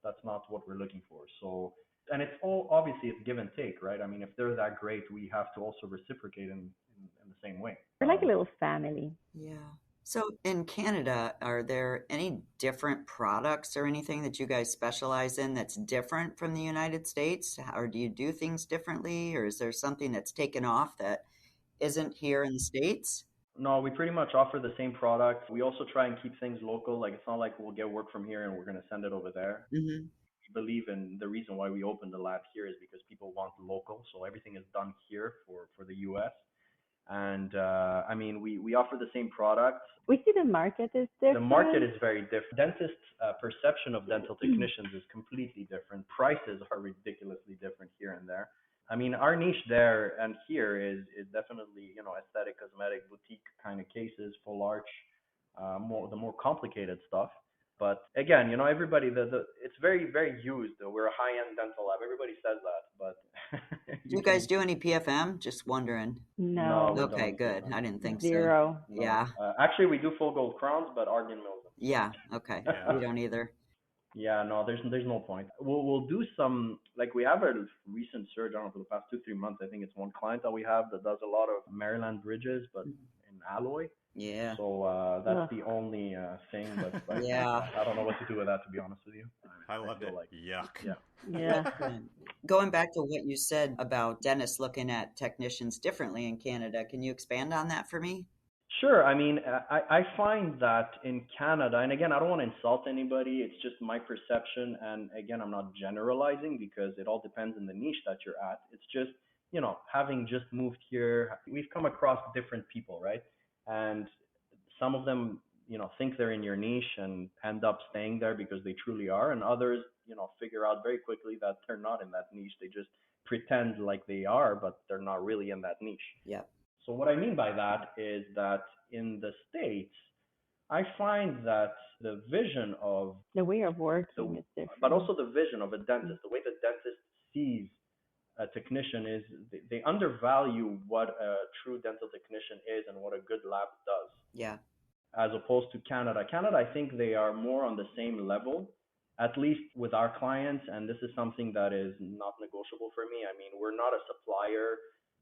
That's not what we're looking for. So, and it's all obviously it's give and take, right? I mean, if they're that great, we have to also reciprocate in the same way. We're like a little family. Yeah. So in Canada, are there any different products or anything that you guys specialize in that's different from the United States? Or do you do things differently? Or is there something that's taken off that isn't here in the States? No, we pretty much offer the same product. We also try and keep things local. Like it's not like we'll get work from here and we're going to send it over there. Mm-hmm. We believe in the reason why we opened the lab here is because people want local. So everything is done here for the US. And I mean, we offer the same product. We see the market is different. The market is very different. Dentists' perception of dental technicians is completely different. Prices are ridiculously different here and there. I mean, our niche there and here is definitely, aesthetic, cosmetic, boutique kind of cases, full arch, the more complicated stuff. But again, everybody, it's very, very used. We're a high-end dental lab. Everybody says that, but Do you guys do any PFM? Just wondering. No. we Okay, don't. good. I didn't think so. Zero. No. Yeah. Actually, we do full gold crowns, but Argan mills them. Yeah. Okay. Yeah. We don't either. Yeah, no, there's no point. We'll do some, like we have a recent surge, I don't know, for the past 2-3 months. I think it's one client that we have that does a lot of Maryland bridges, but in alloy. Yeah. So that's the only thing. But Yeah. I don't know what to do with that, to be honest with you. I loved it. Like, Yuck. yeah. Yeah. Going back to what you said about dentists looking at technicians differently in Canada, can you expand on that for me? Sure. I mean, I find that in Canada, and again, I don't want to insult anybody. It's just my perception. And again, I'm not generalizing because it all depends on the niche that you're at. It's just, having just moved here, we've come across different people, right? And some of them, think they're in your niche and end up staying there because they truly are. And others, figure out very quickly that they're not in that niche. They just pretend like they are, but they're not really in that niche. Yeah. So what I mean by that is that in the States, I find that the vision of The way of working is different. but also the vision of a dentist, the way the dentist sees a technician is they undervalue what a true dental technician is and what a good lab does. Yeah. As opposed to Canada. Canada, I think they are more on the same level, at least with our clients, and this is something that is not negotiable for me. I mean, we're not a supplier.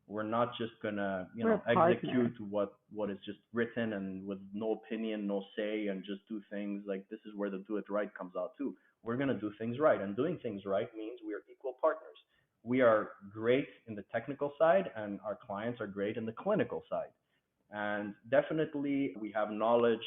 We're not just gonna, execute what is just written and with no opinion, no say, and just do things like this is where the do it right comes out too. We're gonna do things right, and doing things right means we are equal partners. We are great in the technical side, and our clients are great in the clinical side. And definitely, we have knowledge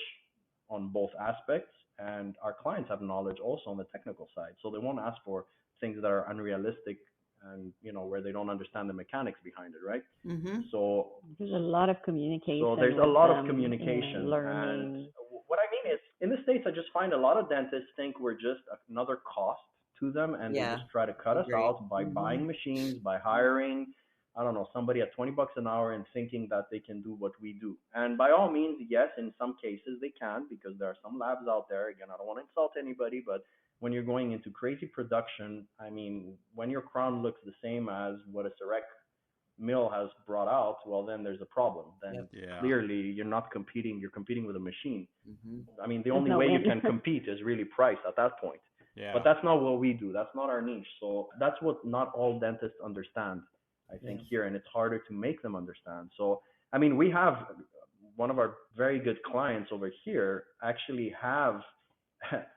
on both aspects, and our clients have knowledge also on the technical side. So they won't ask for things that are unrealistic and where they don't understand the mechanics behind it, right? Mm-hmm. So there's a lot of communication. So there's a lot of and communication. learning. And what I mean is, in the States, I just find a lot of dentists think we're just another cost to them, and they just try to cut us out by buying machines, by hiring, I don't know, somebody at $20 an hour and thinking that they can do what we do. And by all means, yes, in some cases they can, because there are some labs out there. Again, I don't want to insult anybody, but when you're going into crazy production, I mean, when your crown looks the same as what a Serec mill has brought out, well, then there's a problem. Then clearly you're not competing, you're competing with a machine. I mean, the only way you can compete is really price at that point. But that's not what we do. That's not our niche. So that's what not all dentists understand, I think, here, and it's harder to make them understand. So, I mean, we have one of our very good clients over here actually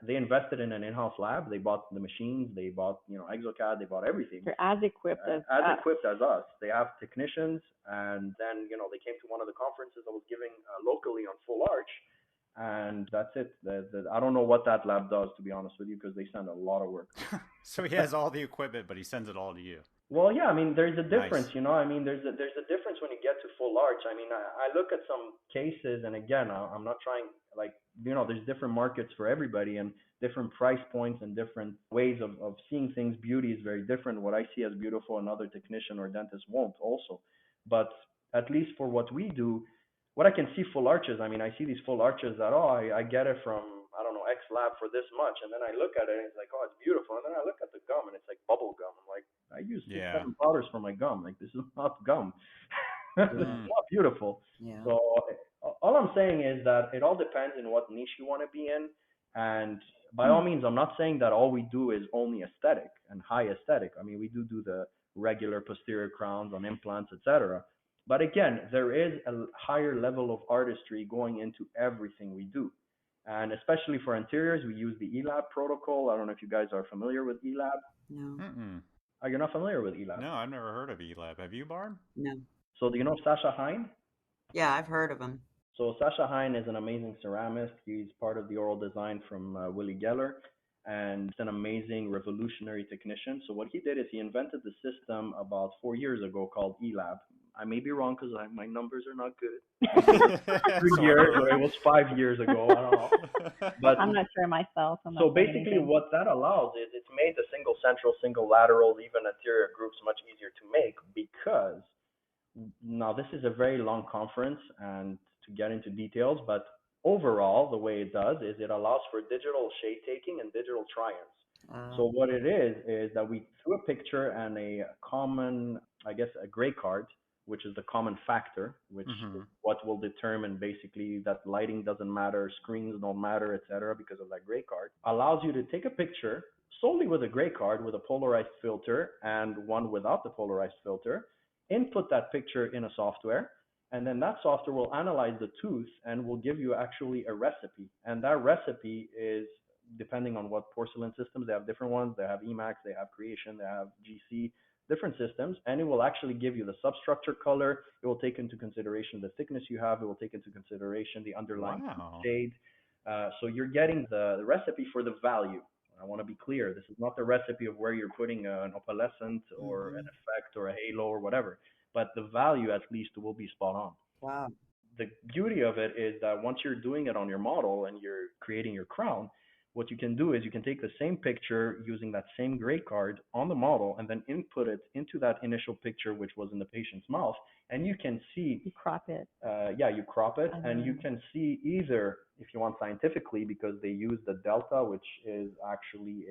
they invested in an in-house lab. They bought the machines, they bought, ExoCAD, they bought everything. They're as equipped as us. They have technicians, and then, they came to one of the conferences I was giving locally on Full Arch, and that's it. I don't know what that lab does, to be honest with you, because they send a lot of work. So he has all the equipment, but he sends it all to you. Well, yeah, I mean, there's a difference, Nice. you know. I mean, there's a difference when you get to full arch. I mean, I look at some cases, and again, I'm not trying like there's different markets for everybody and different price points and different ways of seeing things. Beauty is very different. What I see as beautiful, another technician or dentist won't also. But at least for what we do, what I can see full arches. I mean, I see these full arches that I get it from I don't know X Lab for this much, and then I look at it and it's like it's beautiful, and then I look at the gum and it's like bubble gum. I'm like I use six Yeah. seven powders for my gum. Like this is not gum. This is Yeah. Mm. not beautiful. Yeah. So all I'm saying is that it all depends in what niche you want to be in, and by all means, I'm not saying that all we do is only aesthetic and high aesthetic. I mean, we do the regular posterior crowns on implants, etc. But again, there is a higher level of artistry going into everything we do. And especially for interiors, we use the ELAB protocol. I don't know if you guys are familiar with ELAB. No. Mm-mm. Oh, you're not familiar with ELAB. No, I've never heard of ELAB. Have you, Barb? No. So do you know Sasha Hein? Yeah, I've heard of them. So Sasha Hein is an amazing ceramist. He's part of the oral design from Willie Geller, and he's an amazing revolutionary technician. So what he did is he invented the system about 4 years ago called ELAB. I may be wrong because my numbers are not good. 3 years, or it was 5 years ago. I don't know. But I'm not sure myself. I'm so not saying basically, anything. what that allows is it's made the single central, single laterals, even anterior groups much easier to make because now this is a very long conference and to get into details, but overall, the way it does is it allows for digital shade taking and digital try-ins. So what it is that we threw a picture and a common, I guess, a gray card, which is the common factor, which is what will determine basically that lighting doesn't matter, screens don't matter, etc., because of that gray card, allows you to take a picture solely with a gray card with a polarized filter and one without the polarized filter, input that picture in a software, and then that software will analyze the tooth and will give you actually a recipe. And that recipe is depending on what porcelain systems. They have different ones. They have Emacs, they have Creation, they have GC, different systems, and it will actually give you the substructure color. It will take into consideration the thickness you have. It will take into consideration the underlying shade. So you're getting the recipe for the value. I want to be clear. This is not the recipe of where you're putting an opalescent or an effect or a halo or whatever, but the value at least will be spot on. Wow. The beauty of it is that once you're doing it on your model and you're creating your crown, what you can do is you can take the same picture using that same gray card on the model and then input it into that initial picture, which was in the patient's mouth. And you can see, You crop it. you crop it, and you can see either, if you want scientifically, because they use the delta, which is actually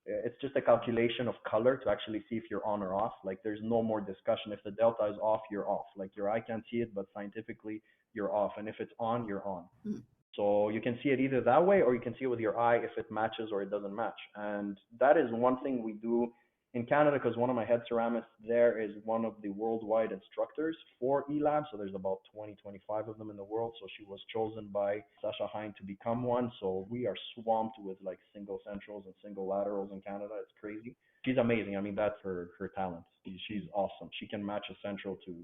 it's just a calculation of color to actually see if you're on or off. Like there's no more discussion. If the delta is off, you're off. Like your eye can't see it, but scientifically you're off. And if it's on, you're on. So you can see it either that way, or you can see it with your eye if it matches or it doesn't match. And that is one thing we do in Canada, because one of my head ceramists there is one of the worldwide instructors for ELAB. So there's about 20, 25 of them in the world. So she was chosen by Sasha Hein to become one. So we are swamped with like single centrals and single laterals in Canada. It's crazy. She's amazing. I mean, that's her talent. She's awesome. She can match a central to,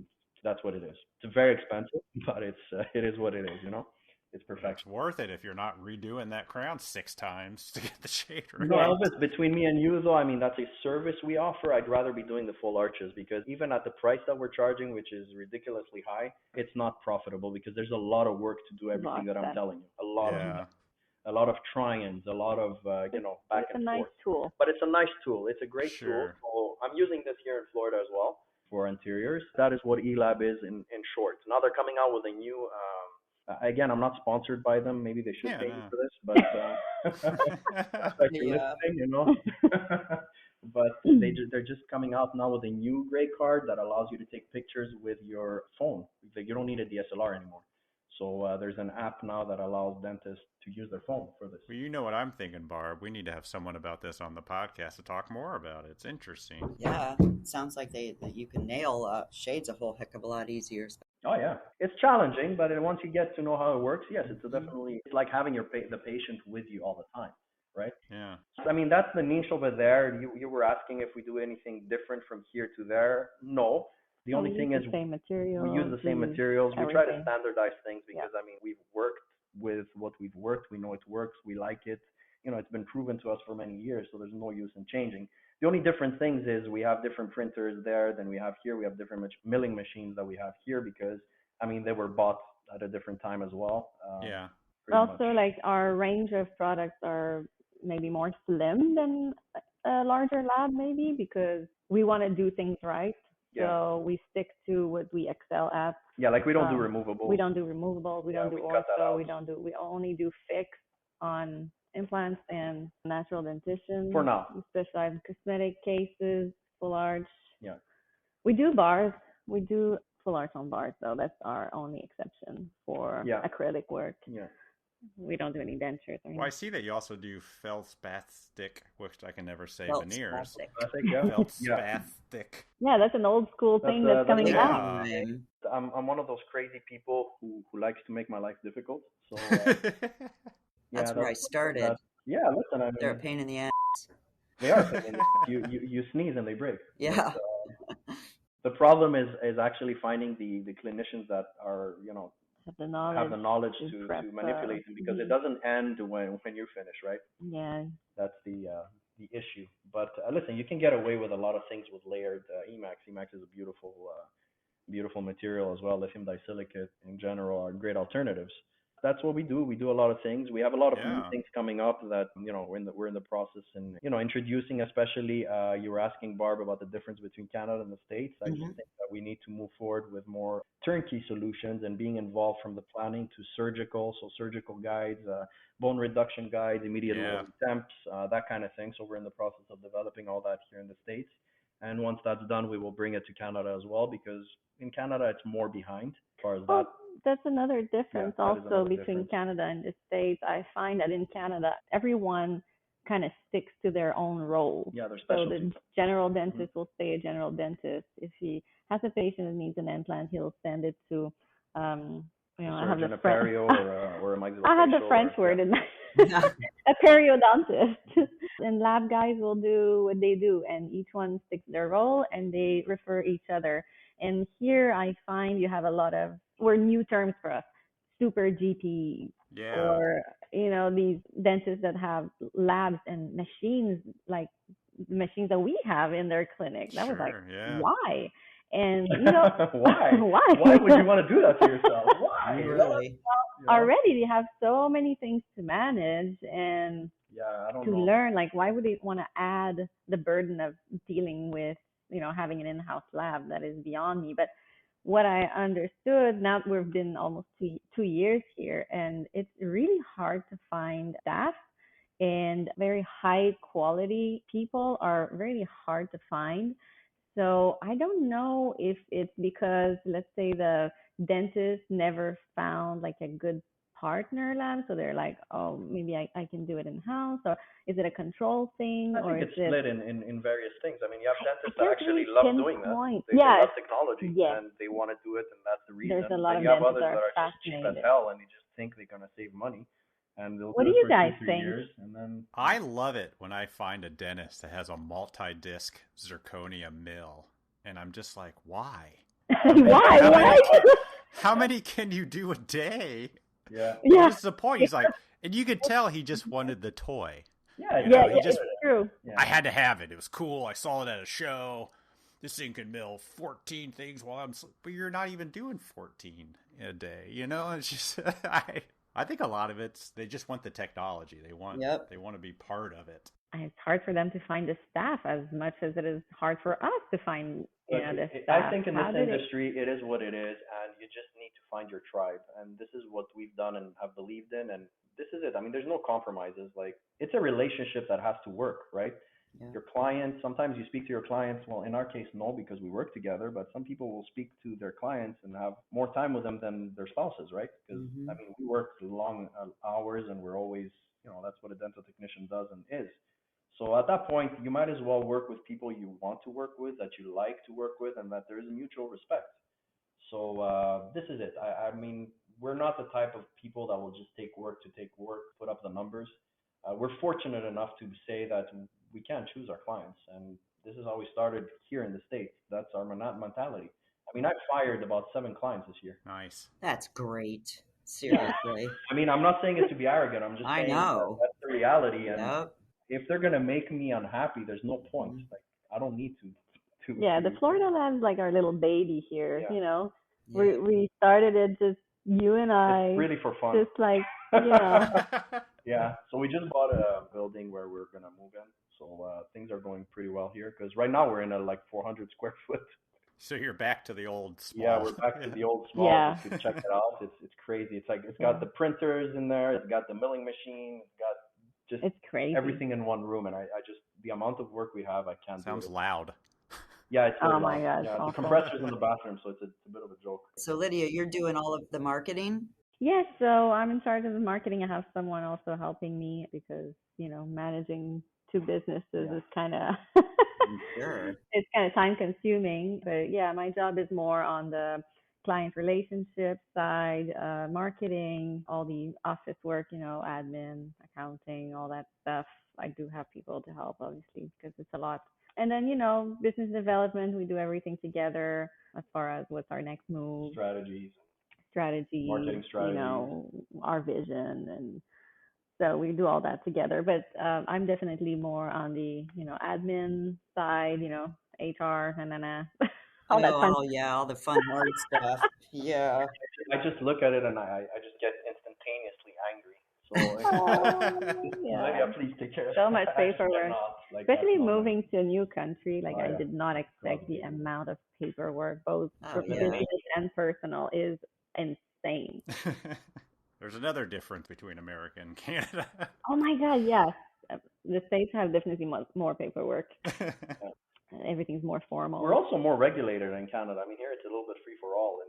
that's what it is. It's very expensive, but it is what it is, you know? It's perfect. It's worth it if you're not redoing that crown 6 times to get the shade right. No, Elvis, between me and you, though, I mean, that's a service we offer. I'd rather be doing the full arches because even at the price that we're charging, which is ridiculously high, it's not profitable because there's a lot of work to do everything that I'm telling you. A lot of try-ins, a lot of, back and forth. It's a nice tool. But it's a nice tool. It's a great tool. So I'm using this here in Florida as well for interiors. That is what ELAB is in short. Now they're coming out with a new... again, I'm not sponsored by them. Maybe they should pay me for this, but like you're listening, you know. But they're just coming out now with a new gray card that allows you to take pictures with your phone. You don't need a DSLR anymore. So there's an app now that allows dentists to use their phone for this. Well, you know what I'm thinking, Barb. We need to have someone about this on the podcast to talk more about it. It's interesting. Yeah, it sounds like that you can nail shades a whole heck of a lot easier. Oh yeah, it's challenging, but once you get to know how it works, yes, it's definitely, it's like having the patient with you all the time, right? Yeah. So, I mean, that's the niche over there. You were asking if we do anything different from here to there. No. The only thing is we use the same materials. We try to standardize things because, I mean, we've worked with what we've worked. We know it works. We like it. You know, it's been proven to us for many years, so there's no use in changing. The only different things is we have different printers there than we have here. We have different milling machines that we have here because, I mean, they were bought at a different time as well. Yeah. Also, like our range of products are maybe more slim than a larger lab, maybe because we want to do things right. Yeah. So we stick to what we excel at. Yeah, like we don't do removables. We don't do removables. We don't do ortho. We only do fixed on implants and natural dentition. For now. We specialize in cosmetic cases, full arch. Yeah. We do bars. We do full arch on bars, though. That's our only exception for acrylic work. Yeah. We don't do any dentures. Well, I see that you also do feldspathic, which I can never say, veneers. Feldspathic. Yeah, that's an old school thing that's coming back. I'm one of those crazy people who likes to make my life difficult. So that's where I started. Listen, I mean, they're a pain in the ass. They are. You sneeze and they break. Yeah. But, the problem is actually finding the clinicians that are, have the knowledge to manipulate them, because it doesn't end when you finish, right? Yeah. That's the issue. But listen, you can get away with a lot of things with layered Emax. Emax is a beautiful material as well. Lithium disilicate in general are great alternatives. That's what we do. We do a lot of things. We have a lot of new things coming up that, we're in the process and, introducing, especially, you were asking Barb about the difference between Canada and the States. I just think that we need to move forward with more turnkey solutions and being involved from the planning to surgical guides, bone reduction guides, immediate temps, that kind of thing. So we're in the process of developing all that here in the States. And once that's done, we will bring it to Canada as well, because in Canada, it's more behind as far as that. That's another difference between Canada and the States. I find that in Canada, everyone kind of sticks to their own role. Yeah, they're special. So the general dentist will stay a general dentist. If he has a patient that needs an implant, he'll send it to, I have the perio or a maxillofacial. I had the French word in a periodontist. And lab guys will do what they do, and each one sticks to their role, and they refer each other. And here I find you have a lot of new terms for us, super GP, or these dentists that have labs and machines like machines that we have in their clinic. That was like, why? And why? Why would you want to do that to yourself? Why? Really? Already they have so many things to manage and I don't to know. learn. Like, why would they want to add the burden of dealing with having an in-house lab? That is beyond me. But what I understood, now that we've been almost 2 years here, and it's really hard to find staff, and very high quality people are really hard to find. So I don't know if it's because, let's say, the dentist never found like a good partner lab, so they're like, oh, maybe I can do it in-house, or is it a control thing? I think it's split in various things. I mean, you have dentists that really actually love doing that. They love technology, and they want to do it, and that's the reason. There's a lot of you have dentists others that are just cheap as hell, and they just think they're going to save money. And they'll what do it you for guys 2-3 think? years, and then I love it when I find a dentist that has a multi-disc zirconia mill, and I'm just like, why? Why? How many can you do a day? Yeah. What's the point? He's like, and you could tell he just wanted the toy. It's true. I had to have it. It was cool. I saw it at a show. This thing can mill 14 things while I'm sleeping. But you're not even doing 14 a day. It's just I think a lot of it's they just want the technology. They want to be part of it. And it's hard for them to find the staff as much as it is hard for us to find the staff. I think in this industry, it is what it is, and you just need to find your tribe. And this is what we've done and have believed in, and this is it. I mean, there's no compromises. Like, it's a relationship that has to work, right? Yeah. Your clients, sometimes you speak to your clients. Well, in our case, no, because we work together, but some people will speak to their clients and have more time with them than their spouses, right? Because, I mean, we work long hours, and we're always, that's what a dental technician does and is. So at that point, you might as well work with people you want to work with, that you like to work with, and that there is a mutual respect. So this is it. I mean, we're not the type of people that will just take work to take work, put up the numbers. We're fortunate enough to say that we can choose our clients, and this is how we started here in the States. That's our mentality. I mean, I fired about 7 clients this year. Nice. That's great. Seriously. I mean, I'm not saying it to be arrogant. I'm just saying that's the reality. And if they're gonna make me unhappy, there's no point. Like I don't need to. Yeah, the Florida Lab's like our little baby here. Yeah. You know, Yeah. we started it just you and I. It's really for fun. Just like Yeah. So we just bought a building where we're gonna move in. So things are going pretty well here because right now we're in a like 400 square foot. So you're back to the old small. Yeah, we're back to the old small. Yeah. You can check it out. It's crazy. It's like it's got the printers in there. It's got the milling machine. It's got just it's crazy. everything in one room. And I just the amount of work we have, I can't. Sounds do it. loud. Yeah, it's really Oh my loud. God, Yeah, awful. the compressor's in the bathroom, so it's a bit of a joke. So Lidia, you're doing all of the marketing? Yes, so I'm in charge of the marketing. I have someone also helping me because, managing two businesses is kind of Sure. it's kind of time consuming. But yeah, my job is more on the client relationship side, marketing, all the office work, admin, accounting, all that stuff. I do have people to help, obviously, because it's a lot. And then, business development, we do everything together as far as what's our next move, Strategies, marketing strategies, our vision. And so we do all that together. But I'm definitely more on the, admin side, HR, all that fun. Oh, yeah, all the fun, hard stuff. Yeah. I just look at it and I just get instantaneously angry. So Lydia, please take care. So much paperwork, especially moving nice. to a new country. Like I did not expect the amount of paperwork, both for business and personal, is insane. There's another difference between America and Canada. Oh my God, yes. The States have definitely more paperwork. Everything's more formal. We're also more regulated in Canada. I mean, here it's a little bit free for all. In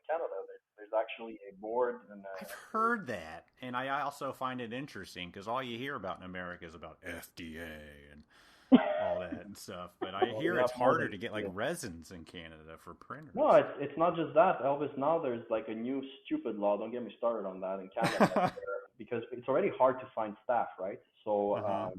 Canada, there's actually a board. And I've heard that, and I also find it interesting because all you hear about in America is about FDA and all that and stuff. But I hear it's harder to get like resins in Canada for printers. No, it's not just that, Elvis. Now there's like a new stupid law. Don't get me started on that in Canada because it's already hard to find staff, right? So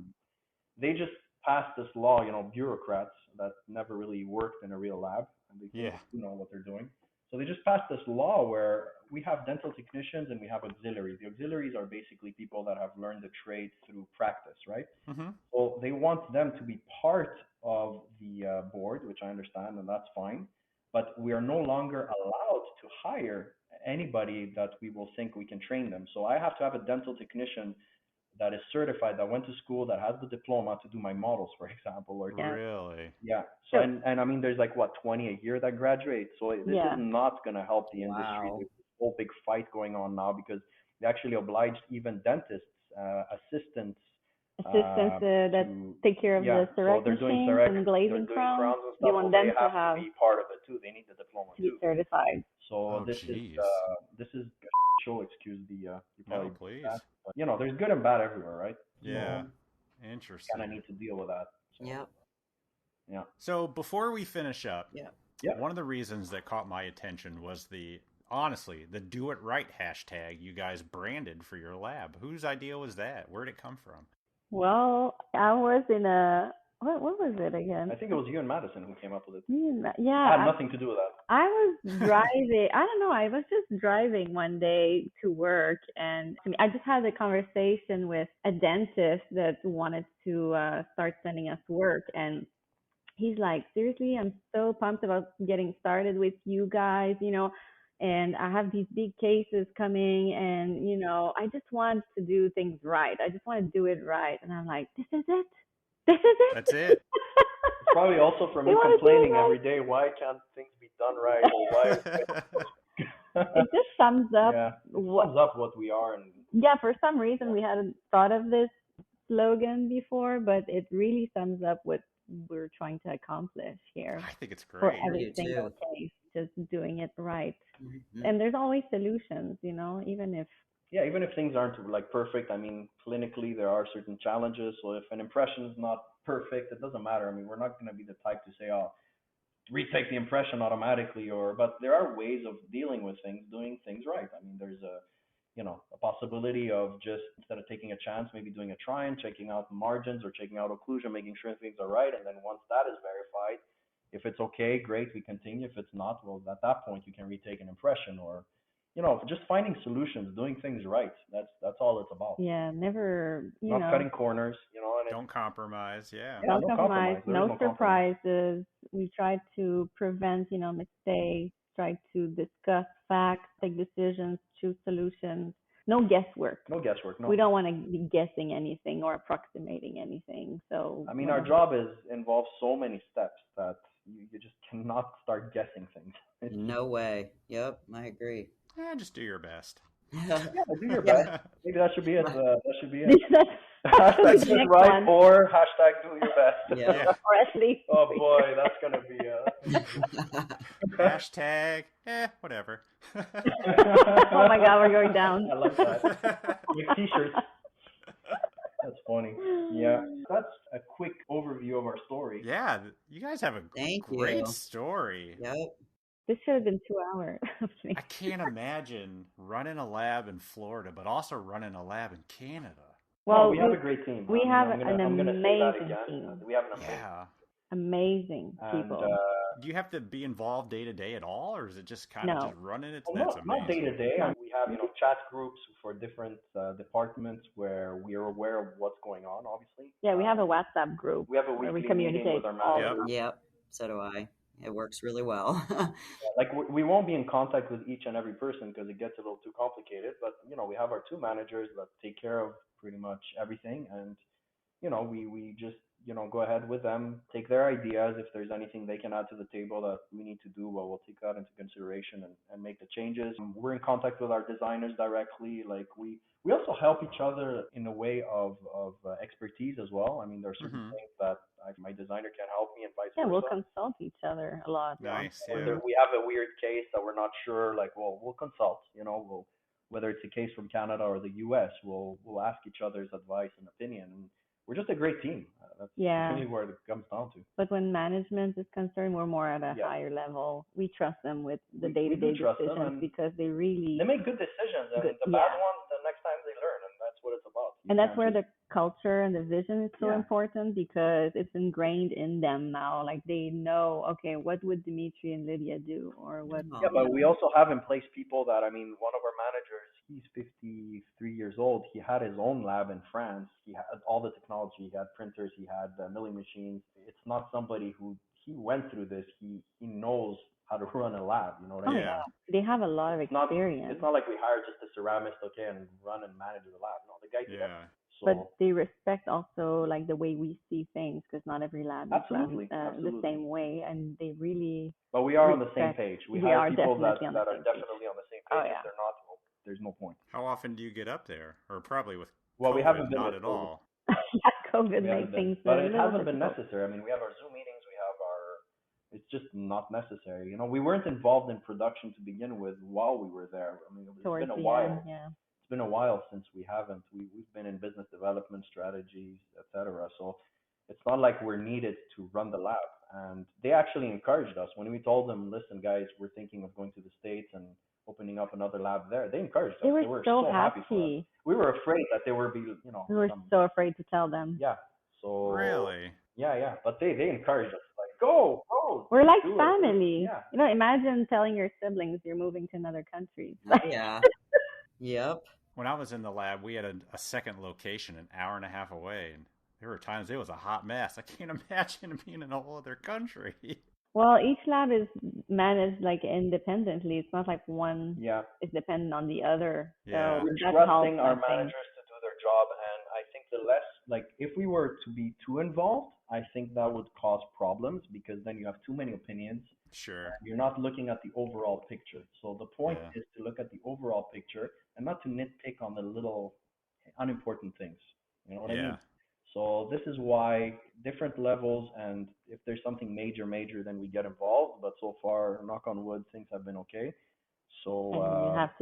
they just passed this law. Bureaucrats that never really worked in a real lab, and they know what they're doing. So they just passed this law where we have dental technicians and we have auxiliaries. The auxiliaries are basically people that have learned the trade through practice, right? Mm-hmm. So they want them to be part of the board, which I understand, and that's fine. But we are no longer allowed to hire anybody that we will think we can train them. So I have to have a dental technician that is certified, that went to school, that has the diploma to do my models, for example. Or really? Yeah. So and I mean, there's like 20 a year that graduate. So this is not going to help the industry. Wow. There's this whole big fight going on now because they actually obliged even dentists, assistants that take care of the Cerec machines and glazing crowns. And stuff. They want them to have be part of it too. They need the diploma to be certified. So this is show. Excuse the no, please. But there's good and bad everywhere, right? Yeah. Interesting. Kind of need to deal with that. So. Yeah. So before we finish up, Yeah. one of the reasons that caught my attention was the do it right hashtag you guys branded for your lab. Whose idea was that? Where'd it come from? Well, I was in what was it again? I think it was you and Madison who came up with it. Yeah. I had nothing to do with that. I was driving. I don't know. I was just driving one day to work, and I just had a conversation with a dentist that wanted to start sending us work, and he's like, seriously, I'm so pumped about getting started with you guys, and I have these big cases coming, and, I just want to do things right. I just want to do it right. And I'm like, this is it. That's it. It's probably also for me complaining every day, why can't things be done right? Or why? It just sums up. Yeah, sums up what we are. And for some reason we hadn't thought of this slogan before, but it really sums up what we're trying to accomplish here. I think it's great. For every single case, just doing it right. Mm-hmm. And there's always solutions, even if things aren't like perfect. I mean, clinically there are certain challenges. So if an impression is not perfect, it doesn't matter. I mean, we're not going to be the type to say, retake the impression automatically, but there are ways of dealing with things, doing things right. I mean, there's a possibility of just, instead of taking a chance, maybe doing a try-in, checking out margins or checking out occlusion, making sure things are right. And then once that is verified, if it's okay, great, we continue. If it's not, well, at that point, you can retake an impression or, just finding solutions, doing things right. That's all it's about. Yeah, never, Not cutting corners, and don't compromise. Yeah. don't no compromise, There is no compromise. surprises. We try to prevent, mistakes, try to discuss facts, take decisions, choose solutions. No guesswork. No guesswork. No. We don't want to be guessing anything or approximating anything. So I mean, our job involves so many steps that you just cannot start guessing things. No way. Yep, I agree. Yeah, just do your best. Yeah, do your best. Maybe that should be it. That should be it. That's Hashtag right or hashtag do your best. Yeah. Or at least. Oh boy, that's gonna be hashtag whatever. Oh my God, we're going down. I love that. Make t-shirts. That's funny. Yeah, that's a quick overview of our story. Yeah, you guys have a great story. Yep. This should have been 2 hours. I can't imagine running a lab in Florida, but also running a lab in Canada. Well, we have a great team. We have an amazing team. We have an amazing people. Do you have to be involved day to day at all, or is it just kind of just running it? Not day to day. We have chat groups for different departments where we are aware of what's going on. Obviously. Yeah, we have a WhatsApp group. We have a weekly meeting with our managers. Yep. So do I. It works really well. Like we won't be in contact with each and every person because it gets a little too complicated. But we have our 2 managers that take care of pretty much everything, and we just go ahead with them, take their ideas. If there's anything they can add to the table that we need to do, well, we'll take that into consideration and make the changes. We're in contact with our designers directly. Like we also help each other in a way of expertise as well. I mean, there are certain things that my designer can help me and vice versa. Yeah, we'll consult each other a lot. Nice. Yeah. Whether we have a weird case that we're not sure, like, well, we'll consult. Whether it's a case from Canada or the U.S., we'll ask each other's advice and opinion. And we're just a great team. That's really where it comes down to. But when management is concerned, we're more at a higher level. We trust them with the day-to-day decisions because they make good decisions. And the bad ones, the next time they learn, and that's what it's about. And that's where the culture and the vision is so important because it's ingrained in them now. Like they know, okay, what would Dimitri and Lidia do, or what? Yeah, but we also have in place people that, I mean, one of our managers, he's 53 years old. He had his own lab in France. He had all the technology. He had printers. He had milling machines. It's not somebody he went through this. He knows how to run a lab. You know what I mean? Yeah. They have a lot of experience. It's not like we hired just a ceramist, and run and manage the lab. No, the guy did that. So, but they respect also like the way we see things because not every lab is run the same way, and they really. But we are on the same page. We hire people that are definitely on the same page. Oh, yeah. If they're not, there's no point. How often do you get up there? Or probably with COVID, we haven't been not at all. COVID made things. But it hasn't been necessary. I mean, we have our Zoom meetings. It's just not necessary. We weren't involved in production to begin with while we were there. I mean, it's been a while. It's been a while since we haven't. We've been in business development strategies, etc. So it's not like we're needed to run the lab. And they actually encouraged us when we told them, "Listen, guys, we're thinking of going to the States and opening up another lab there." They encouraged us. They were so happy for us. We were afraid that they would be, We were so afraid to tell them. Yeah. So really. Yeah. But they encouraged us. Go. We're like family. Yeah. Imagine telling your siblings you're moving to another country. Yeah. Yep. When I was in the lab, we had a second location an hour and a half away, and there were times it was a hot mess. I can't imagine being in a whole other country. Well, each lab is managed like independently. It's not like one is dependent on the other. Yeah. So we're trusting our managers to do their job, and I think the less, like, if we were to be too involved, I think that would cause problems because then you have too many opinions. Sure. You're not looking at the overall picture. So the point is to look at the overall picture and not to nitpick on the little unimportant things. You know what I mean? So this is why different levels, and if there's something major, then we get involved. But so far, knock on wood, things have been okay. So and you have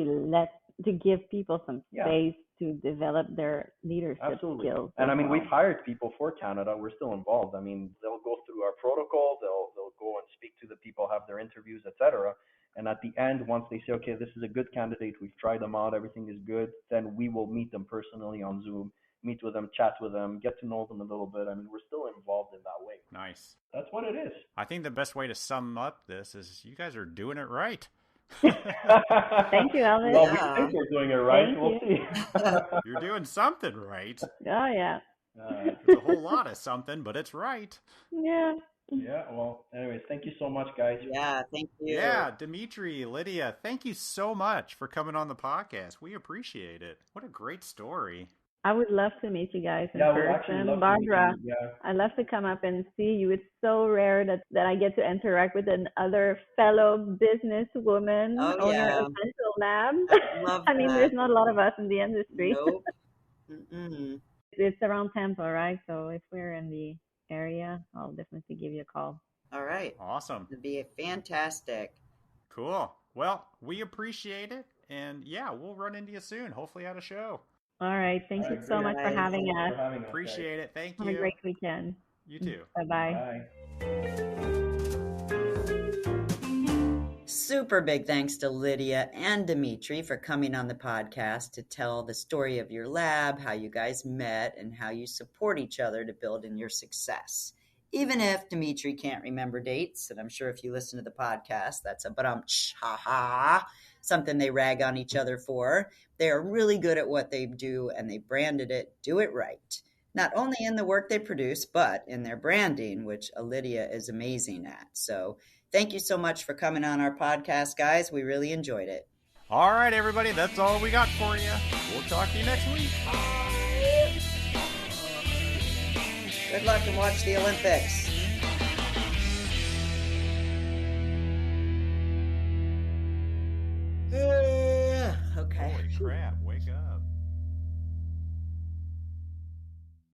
to give people some space to develop their leadership skills. And I mean, we've hired people for Canada. We're still involved. I mean, they'll go through our protocol. They'll go and speak to the people, have their interviews, etc. And at the end, once they say, okay, this is a good candidate, we've tried them out, everything is good, then we will meet them personally on Zoom, meet with them, chat with them, get to know them a little bit. I mean, we're still involved in that way. Nice. That's what it is. I think the best way to sum up this is you guys are doing it right. Thank you, Elvis. Well, we think we're doing it right. Thank We'll you. see. You're doing something right. Oh, yeah. It's a whole lot of something, but it's right. Yeah. Yeah, well, anyways, thank you so much, guys. Yeah, thank you. Yeah, Dimitri, Lidia, thank you so much for coming on the podcast. We appreciate it. What a great story. I would love to meet you guys in Yeah, we'd actually person. love to meet Barbara, you. Yeah. I'd love to come up and see you. It's so rare that I get to interact with another fellow businesswoman, owner of dental lab. Love I mean, that. there's not a lot of us in the industry. Nope. Mm-mm. It's around Tampa, right? So if we're in the area, I'll definitely give you a call. All right. Awesome. It'd be fantastic. Cool. Well, we appreciate it. And yeah, we'll run into you soon, hopefully at a show. All right. Thank you so much for having us. Appreciate it. Thank you. Have a great weekend. You too. Bye-bye. Bye. Super big thanks to Lidia and Dimitri for coming on the podcast to tell the story of your lab, how you guys met, and how you support each other to build in your success. Even if Dimitri can't remember dates, and I'm sure if you listen to the podcast, that's a something they rag on each other for. They are really good at what they do, and they branded it Do It Right. Not only in the work they produce, but in their branding, which Lidia is amazing at. So thank you so much for coming on our podcast, guys. We really enjoyed it. All right, everybody, that's all we got for you. We'll talk to you next week. Good luck and watch the Olympics. Okay. Holy crap.